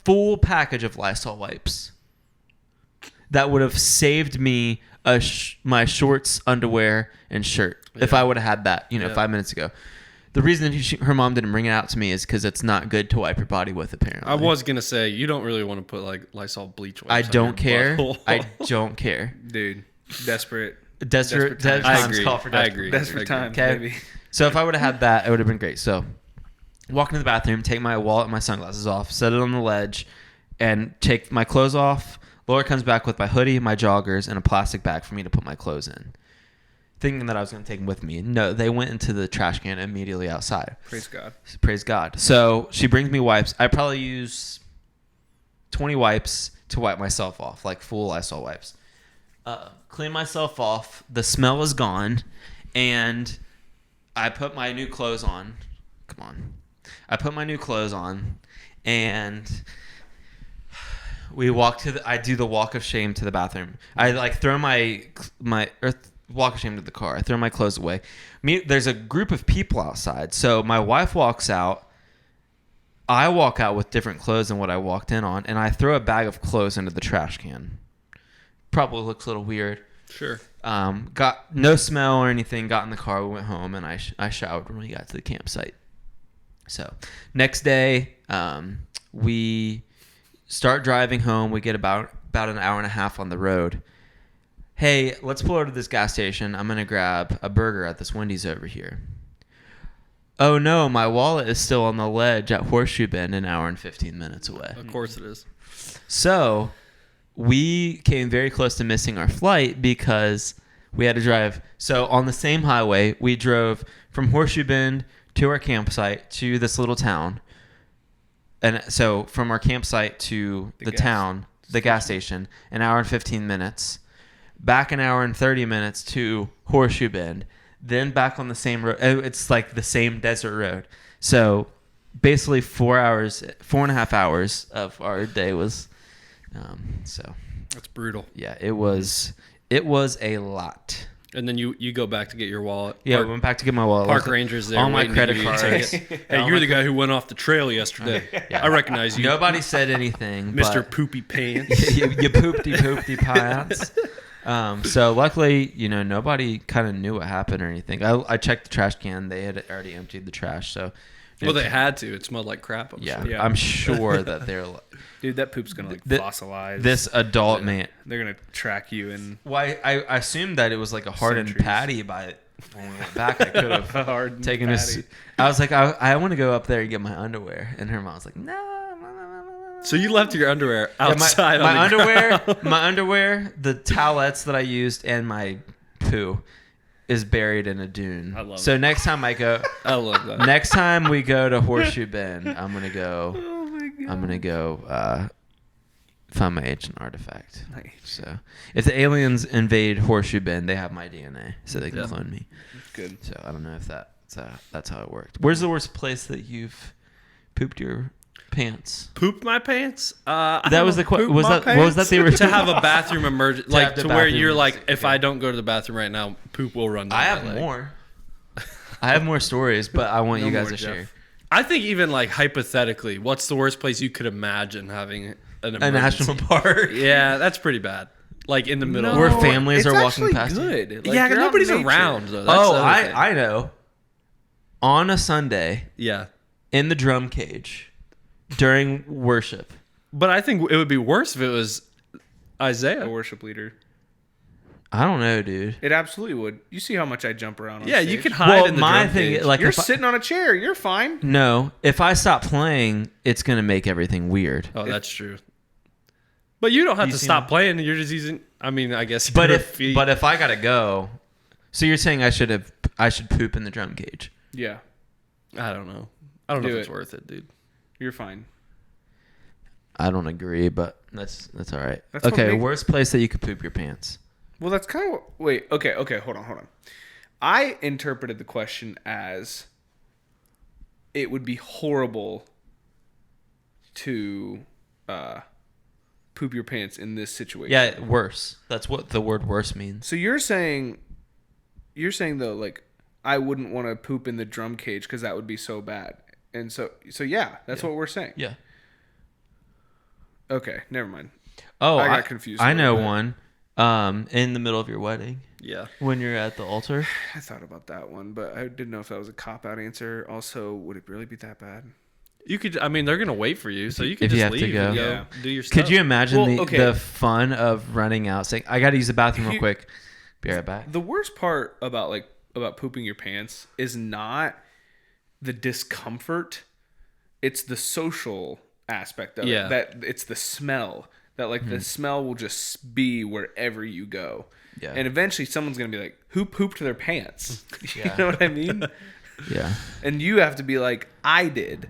full package of Lysol wipes. that would have saved me my shorts, underwear, and shirt if I would have had that, 5 minutes ago. The reason her mom didn't bring it out to me is because it's not good to wipe your body with, apparently. I was going to say, you don't really want to put like Lysol bleach wipes I on don't your care. butthole. I don't care. Dude, desperate Desperate times. I times agree. call for I desperate. agree. Desperate times, Okay. baby. So if I would have had that, it would have been great. So walk into the bathroom, take my wallet and my sunglasses off, set it on the ledge, and take my clothes off. Laura comes back with my hoodie, my joggers, and a plastic bag for me to put my clothes in. Thinking that I was going to take them with me. No, they went into the trash can immediately outside. Praise God. Praise God. So she brings me wipes. I probably use 20 wipes to wipe myself off, like full Lysol wipes. Clean myself off. The smell is gone. And I put my new clothes on. Come on. I put my new clothes on. And we walk I do the walk of shame to the bathroom. I like throw walk of shame to the car. I throw my clothes away. There's a group of people outside. So my wife walks out. I walk out with different clothes than what I walked in on, and I throw a bag of clothes into the trash can. Probably looks a little weird. Sure. Got no smell or anything. Got in the car. We went home, and I showered when we got to the campsite. So next day, we start driving home. We get about an hour and a half on the road. Hey, let's pull over to this gas station. I'm going to grab a burger at this Wendy's over here. Oh, no, my wallet is still on the ledge at Horseshoe Bend, an hour and 15 minutes away. Of course it is. So we came very close to missing our flight because we had to drive. So on the same highway, we drove from Horseshoe Bend to our campsite to this little town. And so from our campsite to the gas station, an hour and 15 minutes. Back an hour and 30 minutes to Horseshoe Bend, then back on the same road. It's like the same desert road. So basically 4.5 hours of our day was, so. That's brutal. Yeah, it was a lot. And then you go back to get your wallet. Yeah, we went back to get my wallet. Park Ranger's there. All my waiting to credit give you a cards. ticket. Hey, you're the guy who went off the trail yesterday. Yeah. I recognize you. Nobody said anything. Mr. but- Poopy Pants. you poopty pants. So luckily, nobody kind of knew what happened or anything. I checked the trash can; they had already emptied the trash. So, Well, they had to. It smelled like crap. I'm yeah, sure. Yeah. I'm sure that they're Dude, that poop's gonna like Th- fossilize. this adult man. They're gonna track you and Why I assumed that it was like a hardened Centuries. patty, but when we went back, I could have hardened taken patty. I was like, I want to go up there and get my underwear, and her mom was like, no. So you left your underwear Yeah, outside my on the underwear, ground. my underwear, the towelettes that I used, and my poo is buried in a dune. I love so it. next time I go, I love that. next time we go to Horseshoe Bend, I'm gonna go. Oh my God. I'm gonna go find my ancient artifact. Nice. So if the aliens invade Horseshoe Bend, they have my DNA, so they can Yeah. clone me. Good. So I don't know if that's how it worked. Where's the worst place that you've pooped your pants? Poop my pants? That was the question. Was that what was that they were To have a bathroom emergency, like have the to where bathroom you're like, emergency, if okay. I don't go to the bathroom right now, poop will run down I my have leg. more. I have more stories, but I want No you guys more, to Jeff. share. I think even like hypothetically, what's the worst place you could imagine having an emergency? A national park. Yeah, that's pretty bad. Like in the middle. Where of families it's are walking actually past you. good. Like, yeah, you're out in nobody's nature. around though. That's the other thing. I know. On a Sunday Yeah, in the drum cage during worship. but I think it would be worse if it was A Isaiah. worship leader. I don't know, dude. It absolutely would. You see how much I jump around on Yeah, stage? you could hide Well, in the my drum thing, cage. like, You're if I- sitting on a chair. You're fine. No, if I stop playing, it's gonna make everything weird. Oh, that's true. But you don't have You to seen stop that? playing. You're just using. I mean, I guess. But your if feet. I gotta go, so you're saying I should poop in the drum cage? Yeah, I don't know. I don't know Do if it's it. worth it, dude. you're fine. I don't agree, but that's all right. That's what okay, makes- worst place that you could poop your pants. Well, that's kind of wait. Okay, hold on. I interpreted the question as it would be horrible to poop your pants in this situation. Yeah, worse. That's what the word worse means. So you're saying though, like, I wouldn't want to poop in the drum cage because that would be so bad. And so yeah, that's what we're saying. Yeah. Okay, never mind. Oh, I got confused a I know little one. In the middle of your wedding, Yeah. when you're at the altar. I thought about that one, but I didn't know if that was a cop-out answer. Also, would it really be that bad? You could. I mean, they're gonna wait for you, so you can if you just have to leave go. and go Yeah. do your stuff. Could you imagine Well, okay. the fun of running out, saying, "I got to use the bathroom real You- quick. Be right back." The worst part about pooping your pants is not the discomfort; it's the social aspect of Yeah. it. That it's the smell. That the smell will just be wherever you go. Yeah. And eventually, someone's gonna be like, "Who pooped their pants?" You Yeah. know what I mean? Yeah. And you have to be like, "I did,"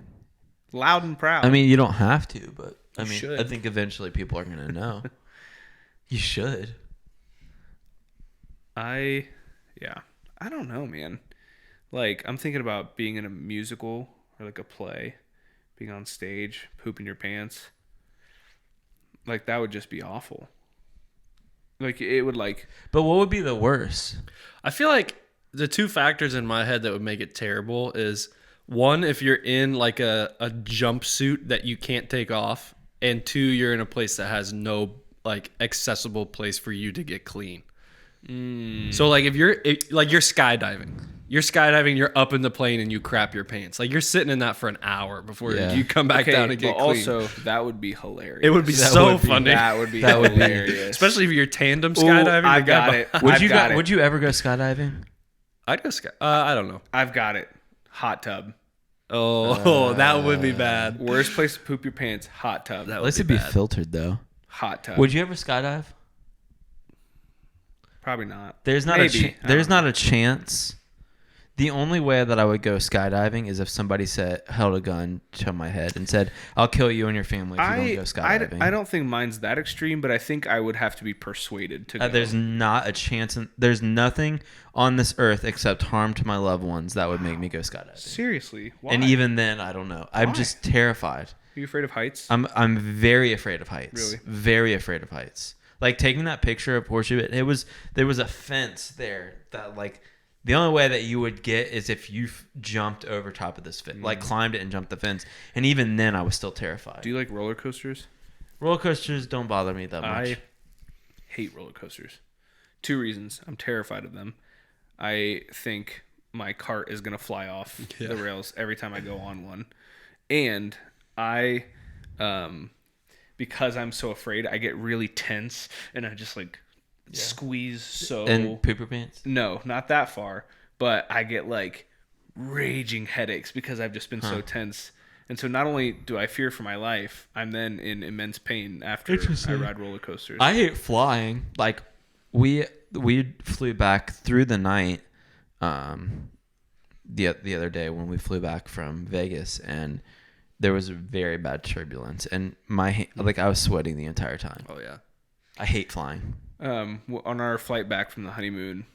loud and proud. I mean, you don't have to, but I mean, should. I think eventually people are gonna know. You should. I don't know, man. I'm thinking about being in a musical or a play, being on stage, pooping your pants. That would just be awful. It would But what would be the worst? I feel like the two factors in my head that would make it terrible is one, if you're in a jumpsuit that you can't take off, and two, you're in a place that has no accessible place for you to get clean. So if you're skydiving. You're skydiving, you're up in the plane and you crap your pants. You're sitting in that for an hour before Yeah. you come back down and get but clean. also that would be hilarious. It would be That so would be- funny. That would be That would be- hilarious. Especially if you're tandem Ooh, skydiving. I the guy got it. behind- Would I've you got go, it. Would you ever go skydiving? I'd go sky. I don't know. I've got it. Hot tub. Oh, that would be bad. Worst place to poop your pants. Hot tub. That At would least be it'd be bad. filtered though. Hot tub. Would you ever skydive? Probably not. There's not Maybe. a there's not a chance. The only way that I would go skydiving is if somebody held a gun to my head and said, "I'll kill you and your family if you don't go skydiving." I don't think mine's that extreme, but I think I would have to be persuaded to go. There's not a chance. There's nothing on this earth except harm to my loved ones that would make me go skydiving. Seriously. Why? And even then, I don't know. I'm Why? just terrified. Are you afraid of heights? I'm very afraid of heights. Really? Very afraid of heights. Taking that picture of Horseshoe, there was a fence there that the only way that you would get is if you jumped over top of this fence, climbed it and jumped the fence. And even then, I was still terrified. Do you like roller coasters? Roller coasters don't bother me that much. I hate roller coasters. 2 reasons. I'm terrified of them. I think my cart is going to fly off the rails every time I go on one. And I, because I'm so afraid, I get really tense and I just squeeze so. And pooper pants. No, not that far. But I get raging headaches because I've just been so tense. And so not only do I fear for my life, I'm then in immense pain after I ride roller coasters. I hate flying. We flew back through the night the other day when we flew back from Vegas, and there was very bad turbulence, and I was sweating the entire time. Oh yeah. I hate flying. On our flight back from the honeymoon,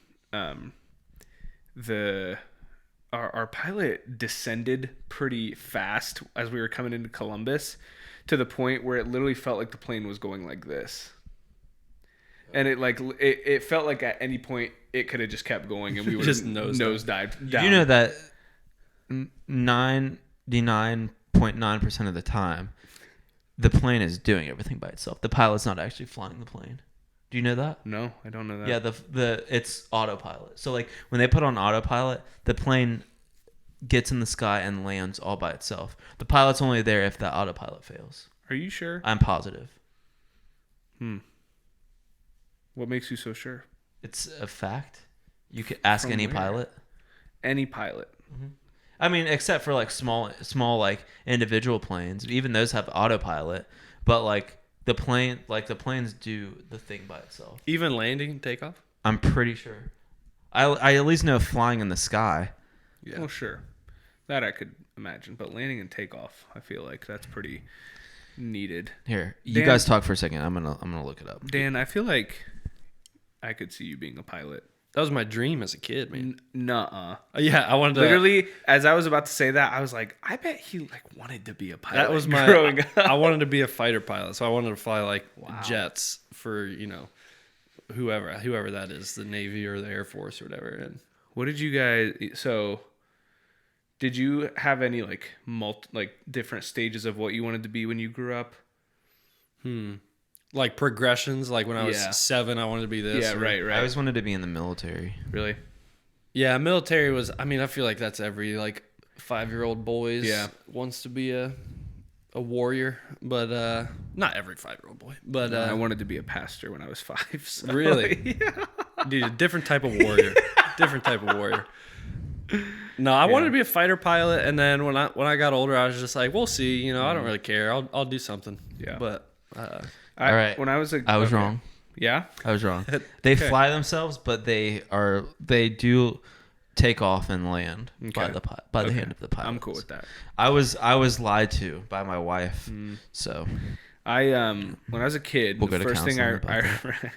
our pilot descended pretty fast as we were coming into Columbus, to the point where it literally felt like the plane was going like this. And it felt like at any point it could have just kept going and we would Just have nosedived. down. You know that 99.9% of the time, the plane is doing everything by itself. The pilot's not actually flying the plane. Do you know that? No, I don't know that. Yeah, it's autopilot. So when they put on autopilot, the plane gets in the sky and lands all by itself. The pilot's only there if that autopilot fails. Are you sure? I'm positive. What makes you so sure? It's a fact. You could ask From any where? pilot. Any pilot. I mean, except for small individual planes. Even those have autopilot, but the planes do the thing by itself. Even landing and takeoff? I'm pretty sure. I at least know flying in the sky. Yeah. Well, sure. That I could imagine. But landing and takeoff, I feel like that's pretty needed. Here, you Dan- guys talk for a second. I'm gonna look it up. Dan, I feel like I could see you being a pilot. That was my dream as a kid, man. Nuh-uh. Yeah, I wanted to. Literally, as I was about to say that, I was like, I bet he wanted to be a pilot. That was my. growing up. I wanted to be a fighter pilot, so I wanted to fly jets for whoever that is, the Navy or the Air Force or whatever. And What did you guys? So, did you have any different stages of what you wanted to be when you grew up? like progressions. Like when I was Yeah. 7, I wanted to be this. Yeah, or- right. I always wanted to be in the military. Really? Yeah, military was. I mean, I feel like that's every like 5-year-old boys Yeah. wants to be a warrior, but not every 5-year-old boy. But I wanted to be a pastor when I was 5. So Really? yeah. dude, a different type of warrior. Different type of warrior. No, I wanted to be a fighter pilot, and then when I got older, I was just like, we'll see. You know, I don't really care. I'll do something. Yeah. But All right. When I was I was wrong. Yeah. I was wrong. They Okay. fly themselves, but they do take off and land by Okay. the hand of the pilot. I'm cool with that. I was lied to by my wife. So I when I was a kid, We'll the go to first thing counseling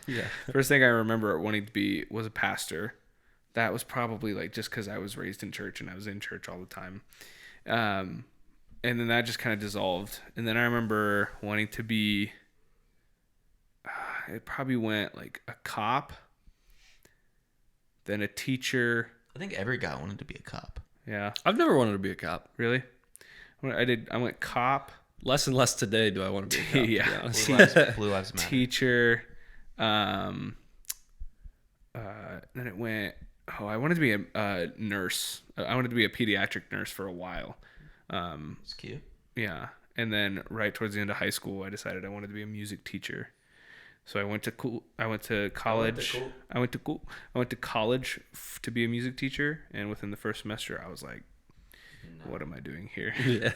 first thing I remember wanting to be was a pastor. That was probably like just because I was raised in church and I was in church all the time. And then that just kind of dissolved. And then I remember wanting to be. It probably went like a cop, then a teacher. I think every guy wanted to be a cop. Yeah, I've never wanted to be a cop. really. I went cop. Less and less today do I want to be a cop. Yeah. To be honest. Blue lives matter. Teacher. Then it went. Oh, I wanted to be a nurse. I wanted to be a pediatric nurse for a while. It's cute. Yeah, and then right towards the end of high school, I decided I wanted to be a music teacher. So I went to college. I went to college to be a music teacher, and within the first semester, I was like, "What am I doing here?" Yeah.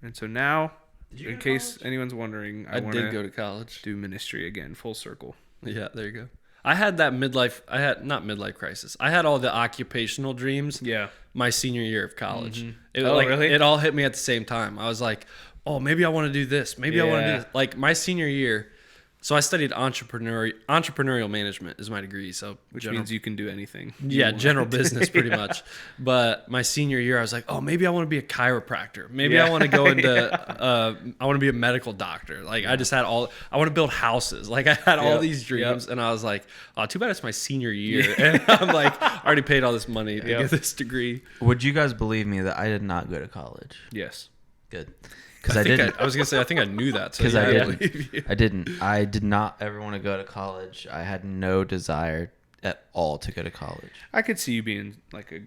And so now, Did you go in to case college? anyone's wondering, I want did go to college. do ministry again, full circle. Yeah, there you go. I had that midlife. I had not midlife crisis. I had all the occupational dreams. Yeah. My senior year of college. It, Oh, really? It all hit me at the same time. I was like, oh, maybe I want to do this. Maybe I want to do Yeah. this. Like my senior year. So I studied entrepreneurial management is my degree. So Which general- means you can do anything. yeah, general business pretty much. But my senior year, I was like, oh, maybe I want to be a chiropractor. Maybe I Yeah. want to go into, I want to be a medical doctor. Like I just had I want to build houses. Like I had all Yep. these dreams, and I was like, oh, too bad it's my senior year, and I'm like, I already paid all this money to Yep. get this degree. Would you guys believe me that I did not go to college? Yes. Good. Because I think didn't. I was gonna say I think I knew that. So Because yeah, I didn't. believe you. I didn't. I did not ever want to go to college. I had no desire at all to go to college. I could see you being like a.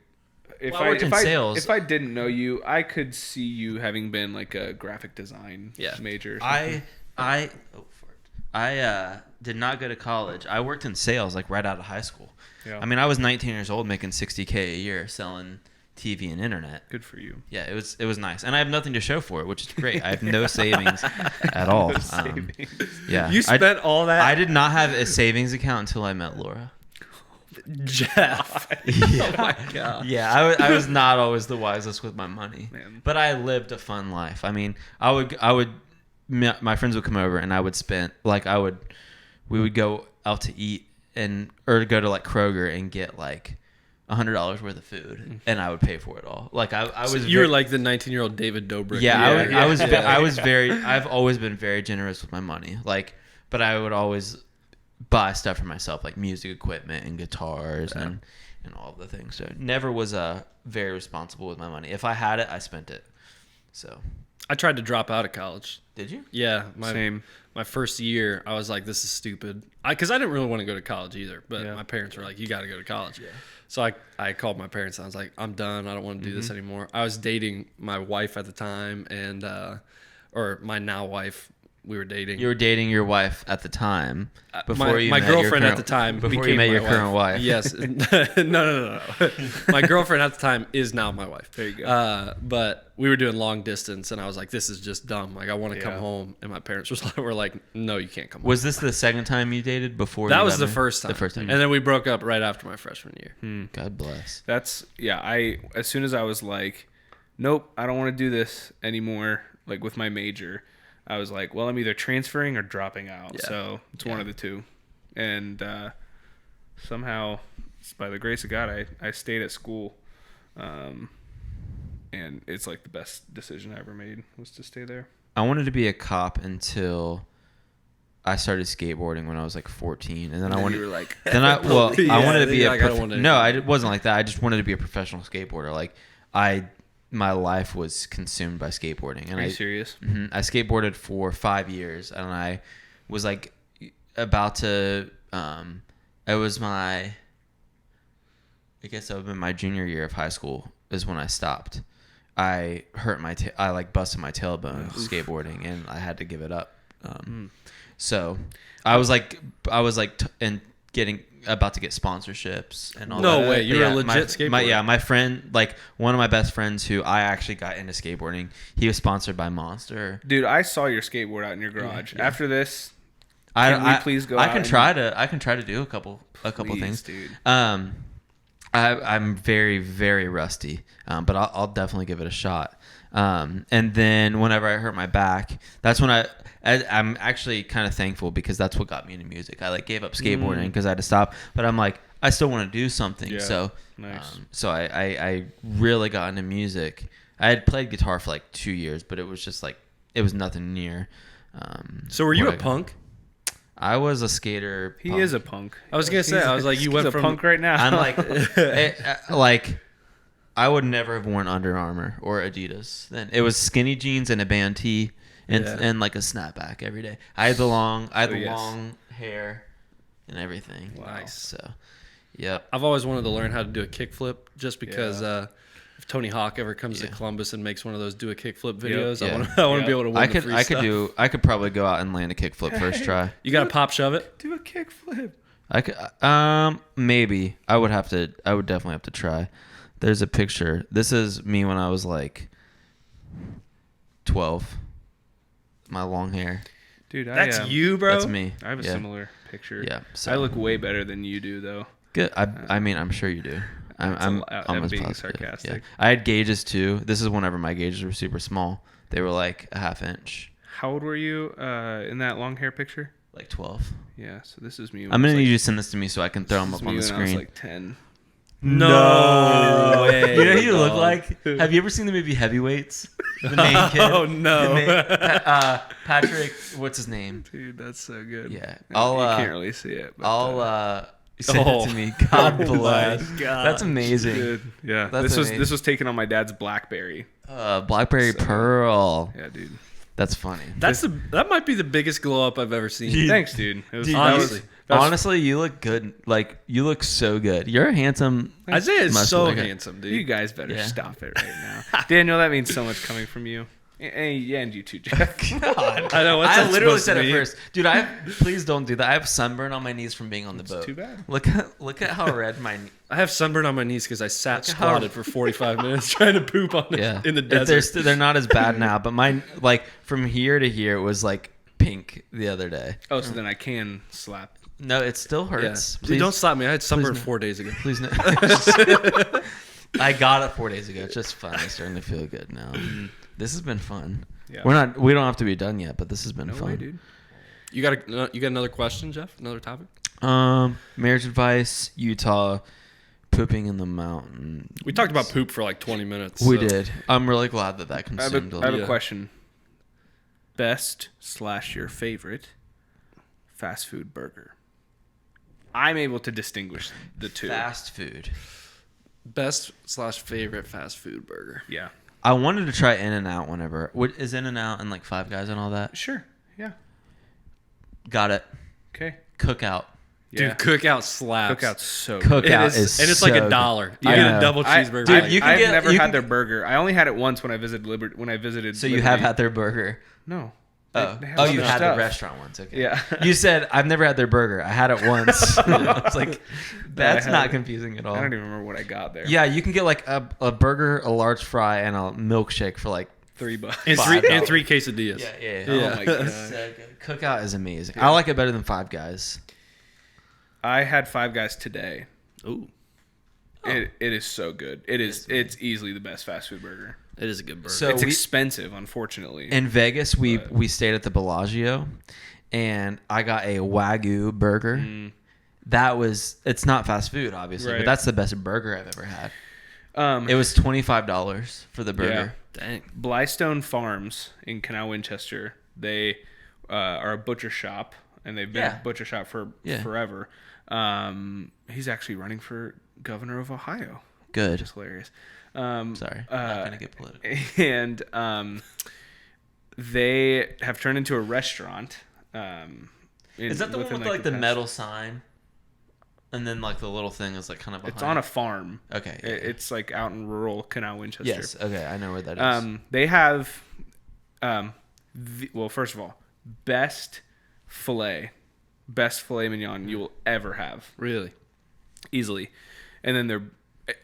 If Well, I worked in sales. If I didn't know you, I could see you having been like a graphic design Yeah. major. Or something. I did not go to college. I worked in sales like right out of high school. Yeah. I mean, I was 19 years old making $60K a year selling TV and internet. Good for you. Yeah, it was nice, and I have nothing to show for it, which is great. I have no savings at all. Yeah, You spent all that, I did not have a savings account until I met Laura. Jeff. Yeah. Oh my god. Yeah, I was not always the wisest with my money, Man. but I lived a fun life. I mean, my friends would come over and I would spend we would go out to eat or go to like Kroger and get like $100 worth of food, and I would pay for it all. Like I So was. you were like the 19-year-old David Dobrik. Yeah, I was. Yeah. I was very. I've always been very generous with my money. Like, but I would always buy stuff for myself, like music equipment and guitars and all of the things. So never was very responsible with my money. If I had it, I spent it. So I tried to drop out of college. did you? Yeah, Same. My first year, I was like, "This is stupid," because I didn't really want to go to college either. But Yeah. my parents were like, "You got to go to college." So I called my parents. And I was like, "I'm done. I don't want to do this anymore." I was dating my wife at the time, and or my now wife. We were dating. You were dating your wife at the time before my, you my met your girlfriend current, at the time before became you met my your current wife. Yes. No. My girlfriend at the time is now my wife. There you go. But we were doing long distance, and I was like, "This is just dumb. Like, I want to come Yeah. home." And my parents were like, "No, you can't come home." Was this the second time you dated before? That you was got the married? first time. The first time. And then we broke up right after my freshman year. God bless. That's as soon as I was like, nope, I don't want to do this anymore. Like with my major, I was like, well, I'm either transferring or dropping out. Yeah. So it's one of the two. And somehow, by the grace of God, I stayed at school. And it's like the best decision I ever made was to stay there. I wanted to be a cop until I started skateboarding when I was like 14, and then I wanted. You were like, I Yeah, wanted to be yeah, a. like, I don't want to- No, I wasn't like that. I just wanted to be a professional skateboarder. Like I my life was consumed by skateboarding. And Are you serious? I skateboarded for 5 years, and I was like about to. It was my. I guess it would have been my junior year of high school is when I stopped. I hurt I like busted my tailbone skateboarding, and I had to give it up. So I was getting about to get sponsorships and all that. No way, you're a legit skateboarder. My friend, like one of my best friends who I actually got into skateboarding, he was sponsored by Monster. Dude, I saw your skateboard out in your garage. Yeah. After this, Can we please go I out can and- try to do a couple Please, things, dude. I'm very, very rusty, but I'll definitely give it a shot. And then whenever I hurt my back, that's when I'm actually kind of thankful because that's what got me into music. I like gave up skateboarding because I had to stop, but I'm like, I still want to do something. Yeah, So, nice. So I really got into music. I had played guitar for like 2 years, but it was just like, it was nothing near. So were you what a I got. punk? I was a skater. He punk. is a punk. I was gonna say, I was like, you He's went a from punk right now. I'm like, I would never have worn Under Armour or Adidas. Then it was skinny jeans and a band tee and like a snapback every day. I had the long hair and everything. Nice. So, yep. I've always wanted to learn how to do a kickflip just because if Tony Hawk ever comes to Columbus and makes one of those do a kickflip videos, Yeah. I want to be able to win I the could free I stuff. could probably go out and land a kickflip first try. You got to pop shove it? Do a kickflip. I could maybe. I would definitely have to try. There's a picture. This is me when I was like 12. My long hair. Dude, That's you, bro? That's me. I have a Yeah. similar picture. Yeah. So I look way better than you do, though. good. I mean, I'm sure you do. I'm being positive. sarcastic. Yeah. I had gauges too. This is whenever my gauges were super small. They were like a half inch, How old were you in that long hair picture? like 12. Yeah, so this is me. When I'm I was gonna like, need you to send this to me so I can throw them this up is on me the when I was screen. like 10. No way. You know who you look dog. like? Have you ever seen the movie Heavyweights? The main kid. Oh, no. Patrick. What's his name? Dude, that's so good. Yeah. You I'll can't really see it. But, I'll send Oh. it to me. God Oh my bless. God. That's amazing. dude, yeah. That's amazing. This was taken on my dad's BlackBerry. Blackberry So- Pearl. Yeah, dude. That's funny. That might be the biggest glow up I've ever seen. Thanks, dude. It was, Dude, that honestly. was- that was- Honestly, you look good. Like, you look so good. You're a handsome. Isaiah is Must so look good. handsome, dude. you guys better Yeah. stop it right now. Daniel, that means so much coming from you. And you too, Jeff. God. I know, what's I that literally supposed said to it mean? first, dude. Please don't do that. I have sunburn on my knees from being on the boat. too bad. Look at how red my. I have sunburn on my knees because I sat at how- squatted for 45 minutes trying to poop on Yeah, in the They're desert. they're not as bad now, but mine, like from here to here, it was like pink the other day. Oh, so then I can slap. No, it still Yeah. hurts. Dude, don't slap me. I had sunburn no. 4 days ago. Please no. I got it 4 days ago. It's just fun. It's starting to feel good now. This has been fun. Yeah. We don't have to be done yet, but this has been No fun. way, dude. You got another question, Jeff? Another topic? Marriage advice, Utah, pooping in the mountain. We talked about poop for like 20 minutes. We so- did. I'm really glad that I have consumed. a Yeah. question. Best / your favorite fast food burger. I'm able to distinguish the two. Fast food. Best / favorite fast food burger. Yeah. I wanted to try In-N-Out whenever. Is In-N-Out and like Five Guys and all that? Sure. Yeah. Got it. Okay. Cookout. Yeah. Dude, Cookout slaps. Cookout's so Cookout good. It is, is and it's so like good. $1. You I get know. a double I- cheeseburger. Dude, like- you can I've get- never you had can- their burger. I only had it once when I visited Liberty. So you have had their burger. No. Oh, They have you other had stuff. the restaurant ones. Okay. Yeah. You said I've never had their burger. I had it once. I was like, that's had not it. confusing at all. I don't even remember what I got there. Yeah, you can get like a burger, a large fry, and a milkshake for like. $3. and $5. three quesadillas. Yeah. Oh my god. So good. Cookout is amazing. I like it better than Five Guys. I had Five Guys today. Ooh, It is so good. It's easily the best fast food burger. it is a good burger. So It's we- expensive, unfortunately. In Vegas, we stayed at the Bellagio, and I got a Wagyu burger. It's not fast food, obviously, Right. but that's the best burger I've ever had. Um, It was $25 for the burger. Dang. Blystone Farms in Canal Winchester. They are a butcher shop, and they've been Yeah. a butcher shop for Yeah. forever. He's actually running for governor of Ohio. Good. Which is hilarious. Sorry, I'm not gonna get political. And they have turned into a restaurant. Is that the one with like the metal sign? And then like the little thing is like kind of behind. It's on a farm. Okay. It's like out in rural Canal Winchester. Yes. Okay, I know where that is. They have, well, first of all, best filet mignon you will ever have. Really? Easily. And then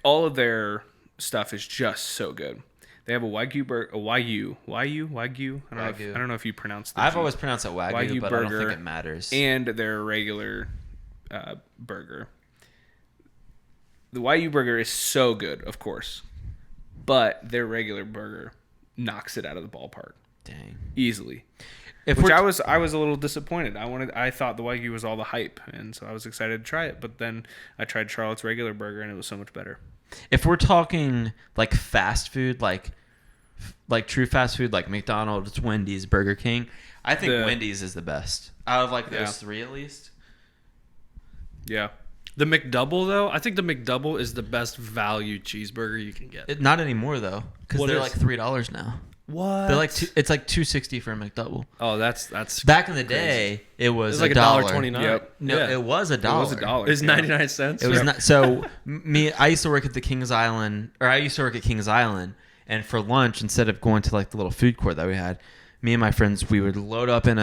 all of their stuff is just so good. They have a Wagyu burger, Wagyu. I don't know if you pronounce the I've G. always pronounced it Wagyu, but burger, I don't think it matters. And their regular burger. The Wagyu burger is so good, of course, but their regular burger knocks it out of the ballpark. Dang. Easily. I was a little disappointed. I thought the Wagyu was all the hype, and so I was excited to try it. But then I tried Charlotte's regular burger, and it was so much better. If we're talking like fast food, like true fast food, like McDonald's, Wendy's, Burger King, I think Wendy's is the best out of like those three at least. Yeah. The McDouble, though, I think the McDouble is the best value cheeseburger you can get. Not anymore though, because What they're is? like $3 now. What? They're like it's like $2.60 for a McDouble. Oh, that's Back in the day. It was like $1. $1.29. Yep. No, Yeah. it was $1. It was $1. It's 99 cents. It was not. So I used to work at the Kings Island, or I used to work at Kings Island, and for lunch, instead of going to like the little food court that we had, me and my friends, we would load up in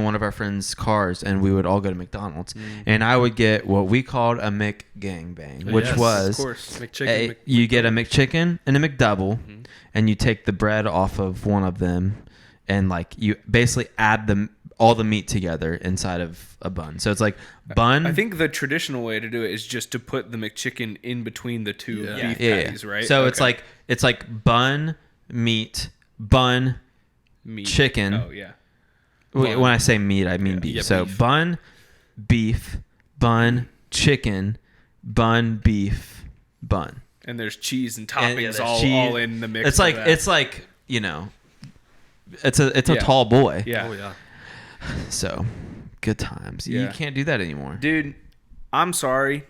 one of our friends' cars, and we would all go to McDonald's, and I would get what we called a McGangbang, which Yes, was Of course. McChicken. you get a McChicken and a McDouble, and you take the bread off of one of them, and like you basically add all the meat together inside of a bun. So it's like bun. I think the traditional way to do it is just to put the McChicken in between the two beef patties, right? So Okay. it's like bun, meat, bun, Meat. chicken. Oh, yeah. When I say meat, I mean beef. Yeah, So beef. bun, beef, bun, chicken, bun, beef, bun. And there's cheese and And, toppings there's all cheese. in the mix. It's like of that. it's like it's a Yeah. tall boy. Yeah. Oh, yeah. So good times. Yeah. You can't do that anymore. Dude, I'm sorry.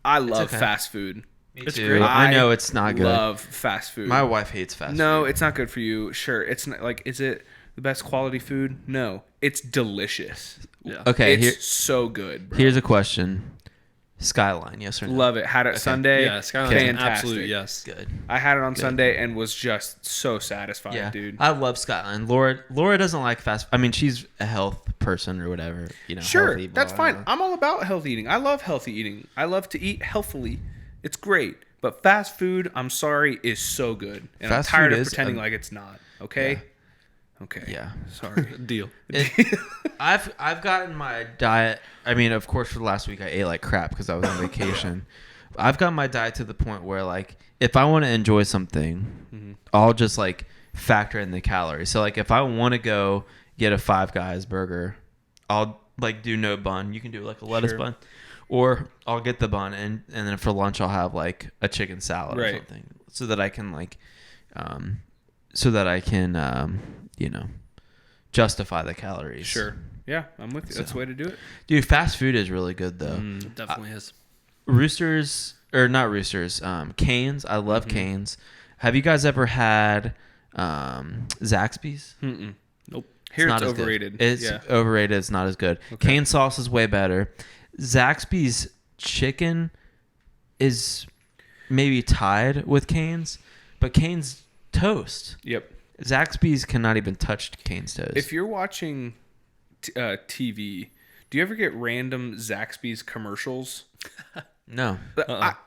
I love okay. fast food. It's great. great. I know it's not good. Love fast food. My wife hates fast food. No, it's not good for you. Sure, it's not like. Is it the best quality food? No, it's delicious. Yeah. Okay, it's so good. Bro. here's a question. Skyline, yes or no? Love it. Had it Sunday. Yeah, Skyline's an fantastic. absolute yes. Good. I had it on Good. Sunday and was just so satisfied, Yeah, dude. I love Skyline. Laura doesn't like fast. I mean, she's a health person or whatever. Sure, healthy, blah, that's blah, fine. blah. I'm all about healthy eating. I love healthy eating. I love to eat healthily. It's great. But fast food, I'm sorry, is so good. And Fast I'm tired food of is pretending like it's not. Okay? Yeah. Okay. Yeah. Sorry. Deal. I've gotten my diet. I mean, of course, for the last week I ate like crap because I was on vacation. I've got my diet to the point where like if I want to enjoy something, I'll just like factor in the calories. So like if I want to go get a Five Guys burger, I'll like do no bun. You can do like a lettuce bun, or I'll get the bun and then for lunch I'll have like a chicken salad or something, so that I can like, justify the calories. Sure. Yeah, I'm with you. That's So. the way to do it. Dude, fast food is really good though. It definitely is. Roosters or not Roosters, Cane's. I love Cane's. Have you guys ever had Zaxby's? Mm-mm. Nope. Here it's not as good. overrated. It's yeah. overrated. It's not as good. Okay. Cane sauce is way better. Zaxby's chicken is maybe tied with Cane's, but Cane's toast. Yep. Zaxby's cannot even touch Cane's toast. If you're watching TV, do you ever get random Zaxby's commercials? no.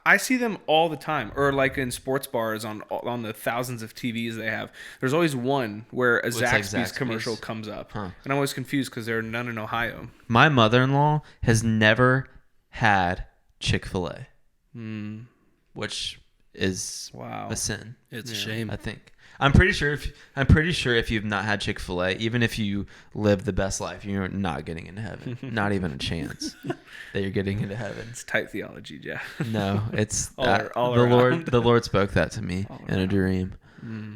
I see them all the time, or like in sports bars on the thousands of TVs they have. There's always one where a Looks like Zaxby's Zaxby's. commercial comes up, Huh. and I'm always confused because there are none in Ohio. My mother-in-law has never had Chick-fil-A, which is Wow. a sin. It's a shame. I think. I'm pretty sure if you've not had Chick-fil-A, even if you live the best life, you're not getting into heaven. Not even a chance that you're getting into heaven. It's tight theology, Jeff. No, it's All the around. Lord. The Lord spoke that to me in a dream.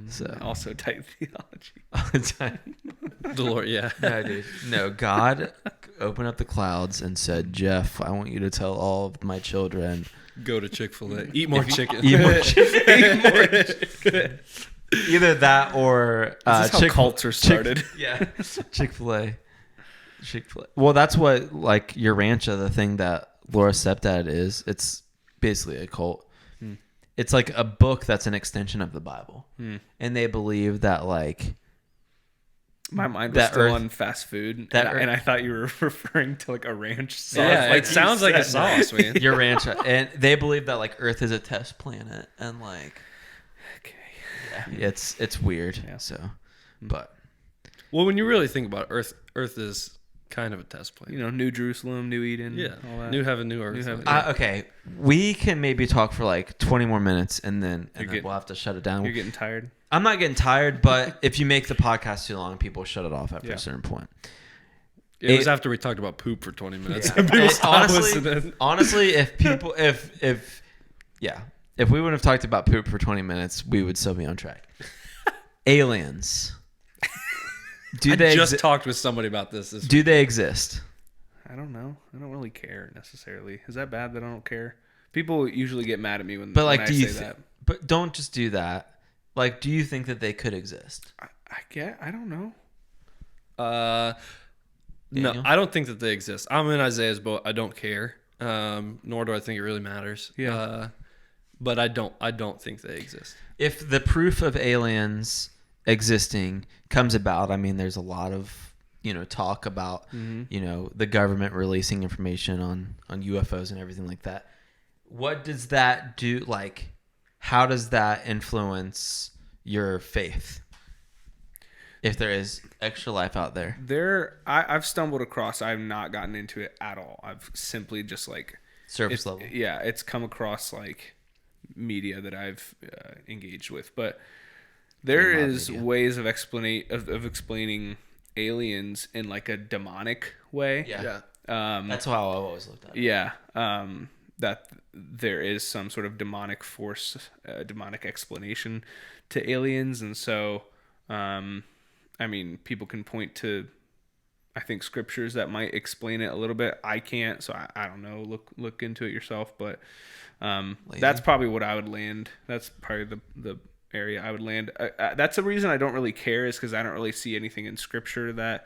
So Also tight theology. The Lord, yeah. no, dude. No, God. opened up the clouds and said, "Jeff, I want you to tell all of my children Go to Chick-fil-A. Eat more chicken. eat more chicken." Either that or Is this how cults are started? Chick-fil-A. Well, that's what like your Rancha, the thing that Laura's stepdad is. It's basically a cult. It's like a book that's an extension of the Bible, and they believe that like my mind was still on fast food, and I thought you were referring to like a ranch sauce. Yeah, like it sounds like a sauce, man. your Rancha, and they believe that like Earth is a test planet, and like it's weird. Yeah. So, but well, when you really think about it, Earth is kind of a test planet. You know, New Jerusalem, New Eden, yeah, all that. New heaven, new earth. Okay, we can maybe talk for like 20 more minutes, and then we'll have to shut it down. You're getting tired. I'm not getting tired, but if you make the podcast too long, people shut it off after a certain point. It was after we talked about poop for 20 minutes. Honestly, if people, if we wouldn't have talked about poop for 20 minutes, we would still be on track. Aliens. Talked with somebody about this. Do they exist? I don't know. I don't really care necessarily. Is that bad that I don't care? People usually get mad at me when I say that. But don't just do that. Like, do you think that they could exist? I don't know. No, I don't think that they exist. I'm in Isaiah's boat. I don't care. Nor do I think it really matters. Yeah. But I don't think they exist. If the proof of aliens existing comes about, I mean, there's a lot of talk about the government releasing information on UFOs and everything like that. What does that do? Like, how does that influence your faith? If there is extra life out there, I've stumbled across. I've not gotten into it at all. I've simply just like surface level. Yeah, it's come across like media that I've engaged with, but there is ways of explaining aliens in like a demonic way. Yeah. That's how I've always looked at it. Yeah. That there is some sort of demonic force, demonic explanation to aliens, and so. I mean, people can point to, I think, scriptures that might explain it a little bit. I can't, so I don't know. Look into it yourself, but that's probably what I would land. That's probably the area I would land. That's the reason I don't really care, is because I don't really see anything in scripture that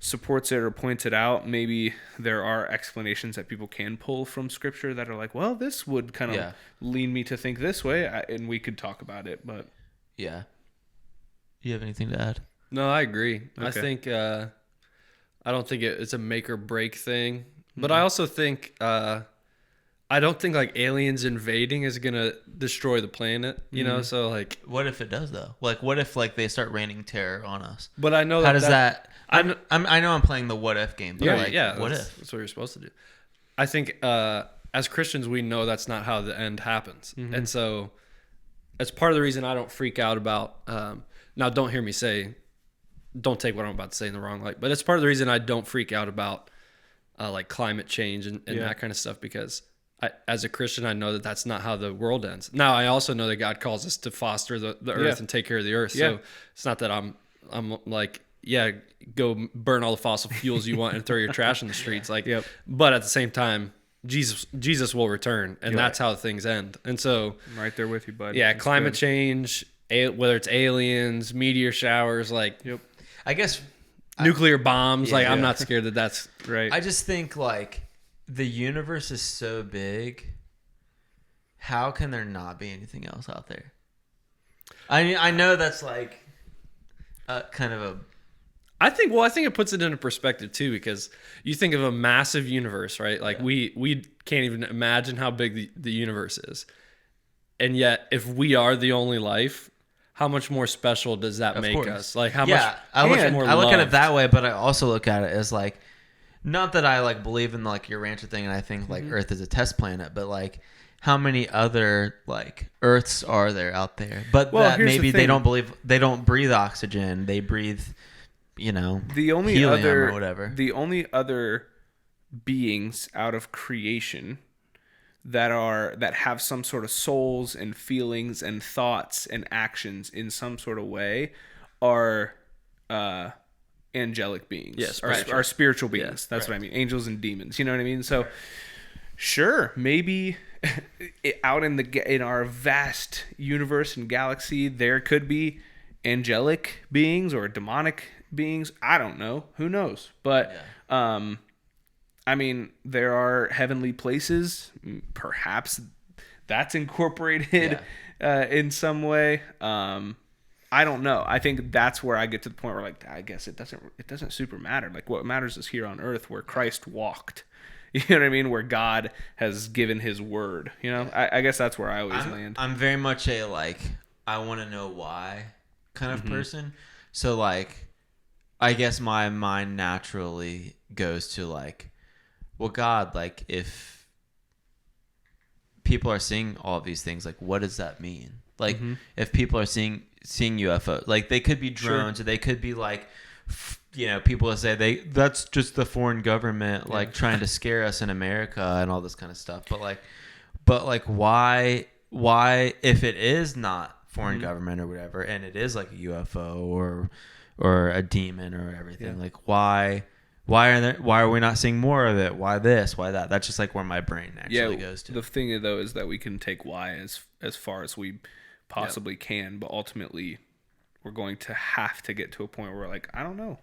supports it or points it out. Maybe there are explanations that people can pull from scripture that are like, well, this would kind of lean me to think this way, and we could talk about it, but yeah. You have anything to add? No, I agree. Okay. I think I don't think it's a make or break thing, but I also think I don't think like aliens invading is gonna destroy the planet. You know, so like, what if it does though? Like, what if like they start raining terror on us? But I know how does that? I know I'm playing the what if game. But what if? That's what you're supposed to do. I think as Christians, we know that's not how the end happens, and so that's part of the reason I don't freak out about. Now, don't hear me say. Don't take what I'm about to say in the wrong light, but it's part of the reason I don't freak out about like climate change and that kind of stuff, because as a Christian, I know that that's not how the world ends. Now, I also know that God calls us to foster the earth and take care of the earth. So it's not that I'm like, go burn all the fossil fuels you want and throw your trash in the streets. Like, but at the same time, Jesus will return, and that's how things end. And so I'm right there with you, bud. Yeah, that's climate change, whether it's aliens, meteor showers, like. I guess nuclear bombs. I'm not scared that that's right. I just think like the universe is so big. How can there not be anything else out there? I know that's like kind of a. I think it puts it into perspective too, because you think of a massive universe, right? Like we can't even imagine how big the universe is, and yet if we are the only life. How much more special does that make us? Like how much? I look at it that way, but I also look at it as like, not that I like believe in like your rancher thing, and I think like Earth is a test planet, but like how many other like Earths are there out there? But that maybe they don't breathe oxygen, they breathe, helium or whatever. The only other beings out of creation that have some sort of souls and feelings and thoughts and actions in some sort of way are angelic beings. Yeah, spiritual. Our spiritual beings. Yeah, That's what I mean. Angels and demons. You know what I mean? So sure, maybe out in our vast universe and galaxy, there could be angelic beings or demonic beings. I don't know. Who knows? But I mean, there are heavenly places. Perhaps that's incorporated in some way. I don't know. I think that's where I get to the point where, like, I guess it doesn't super matter. Like, what matters is here on earth where Christ walked. You know what I mean? Where God has given his word. You know, I guess that's where I always land. I'm very much a, like, I want to know why kind of person. So, like, I guess my mind naturally goes to, like, well, God, like, if people are seeing all of these things, like, what does that mean? Like, if people are seeing UFOs, like, they could be drones, or they could be, like, you know, people will say that's just the foreign government, like, trying to scare us in America and all this kind of stuff. But like, why, if it is not foreign government or whatever, and it is like a UFO or a demon or everything, like, why are we not seeing more of it? Why this? Why that? That's just like where my brain actually goes to. The thing though is that we can take why as far as we possibly can, but ultimately we're going to have to get to a point where we're like, I don't know.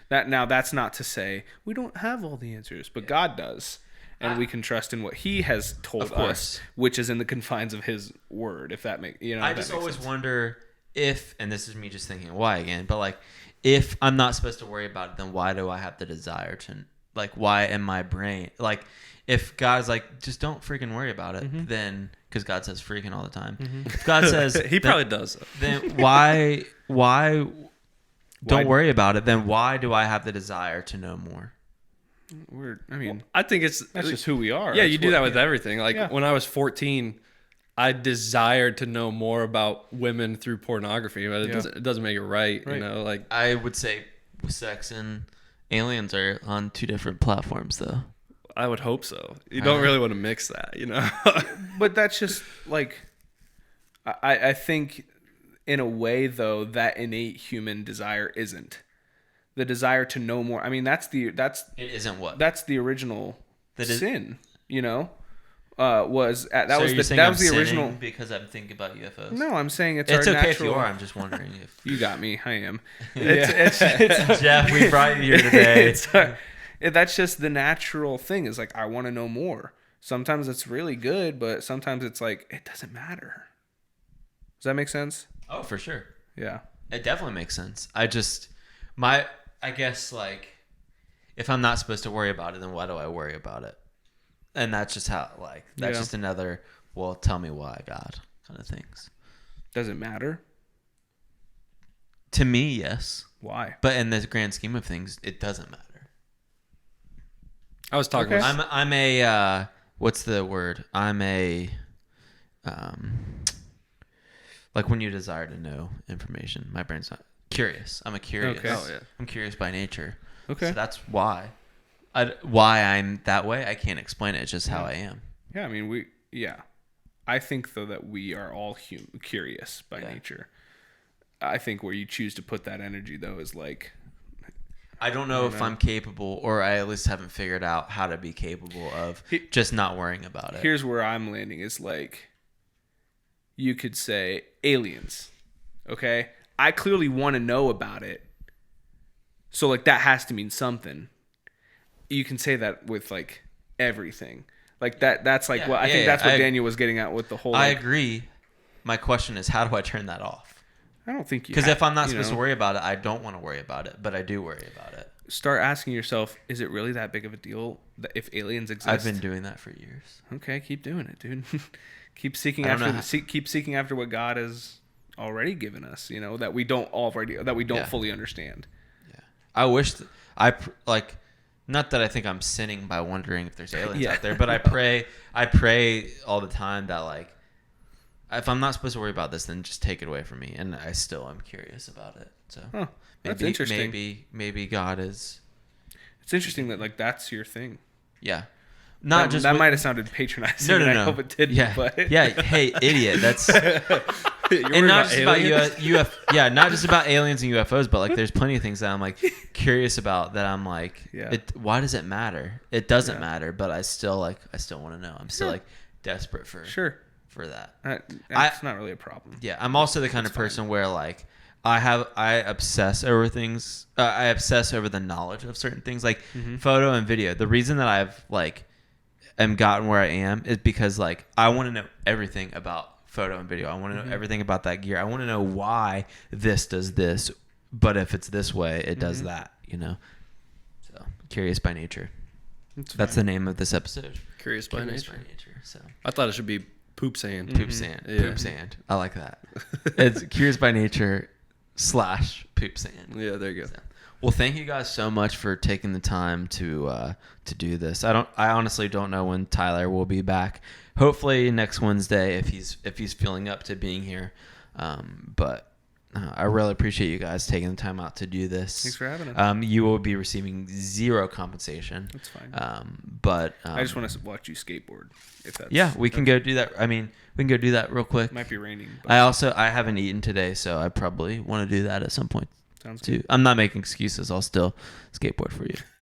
That's not to say we don't have all the answers, but God does. And we can trust in what he has told us, which is in the confines of his word, if that makes, you know. I just always wonder if, and this is me just thinking why again, but like, if I'm not supposed to worry about it, then why do I have the desire to, like, why in my brain, like, if God's like, just don't freaking worry about it, then, because God says freaking all the time. If God says he probably does, then why don't worry about it, then why do I have the desire to know more? I think that's just who we are. Yeah, That's you do what- that with everything. Like when I was 14, I desired to know more about women through pornography, but it doesn't make it right. You know, like I would say sex and aliens are on two different platforms, though. I would hope so. You don't really want to mix that, you know. But that's just like, I think in a way though, that innate human desire isn't the desire to know more. I mean, it isn't what? That's the original sin, you know. That was the original. Because I'm thinking about UFOs. No, I'm saying it's okay natural. if you are. I'm just wondering if You got me. I am. it's Jeff. We brought you here today. That's just the natural thing. Is like, I want to know more. Sometimes it's really good, but sometimes it's like it doesn't matter. Does that make sense? Oh, for sure. Yeah. It definitely makes sense. I guess, like, if I'm not supposed to worry about it, then why do I worry about it? And that's just how, like, that's just another, well, tell me why, God, kind of things. Does it matter? To me, yes. Why? But in the grand scheme of things, it doesn't matter. I was talking. Okay. I'm a what's the word? I'm a like when you desire to know information. My brain's not curious. I'm a curious. Okay. Oh, yeah. I'm curious by nature. Okay. So that's why. Why I'm that way, I can't explain it. It's just how I am. Yeah, I mean, I think, though, that we are all curious by nature. I think where you choose to put that energy, though, is like... I don't know if I'm capable, or I at least haven't figured out how to be capable of just not worrying about it. Here's where I'm landing is like, you could say aliens, okay? I clearly want to know about it. So, like, that has to mean something. You can say that with, like, everything. Like, that's like what I think that's what Daniel was getting at with the whole... I agree. My question is, how do I turn that off? I don't think you... Because if I'm not supposed to worry about it, I don't want to worry about it, but I do worry about it. Start asking yourself, is it really that big of a deal that if aliens exist? I've been doing that for years. Okay, keep doing it, dude. keep seeking after what God has already given us, you know, that we don't fully understand. Yeah. I wish not that I think I'm sinning by wondering if there's aliens out there, but I pray all the time that, like, if I'm not supposed to worry about this, then just take it away from me. And I still am curious about it. So that's interesting. Maybe God is. It's interesting that, like, that's your thing. Yeah. That might have sounded patronizing. No. I hope it didn't. Yeah. But yeah. Hey, idiot. That's And not just about not just about aliens and UFOs, but like there's plenty of things that I'm like curious about that I'm like, why does it matter? It doesn't matter, but I still want to know. I'm still like desperate for that. That's not really a problem. Yeah, I'm also the kind of person where like I obsess over things. I obsess over the knowledge of certain things, like photo and video. The reason that I've like am gotten where I am is because like I want to know everything about photo and video. I want to know everything about that gear. I want to know why this does this, but if it's this way, it does that. You know. So curious by nature. That's the name of this episode. Curious by nature. So I thought it should be poop sand. Poop sand. Yeah. Poop sand. I like that. It's curious by nature / poop sand. Yeah, there you go. So, well, thank you guys so much for taking the time to do this. I honestly don't know when Tyler will be back. Hopefully next Wednesday if he's feeling up to being here. But I really appreciate you guys taking the time out to do this. Thanks for having us. You will be receiving zero compensation. That's fine. But I just want to watch you skateboard. If that's, we can go do that. I mean, we can go do that real quick. It might be raining. But I haven't eaten today, so I probably want to do that at some point. Sounds too. good. I'm not making excuses. I'll still skateboard for you.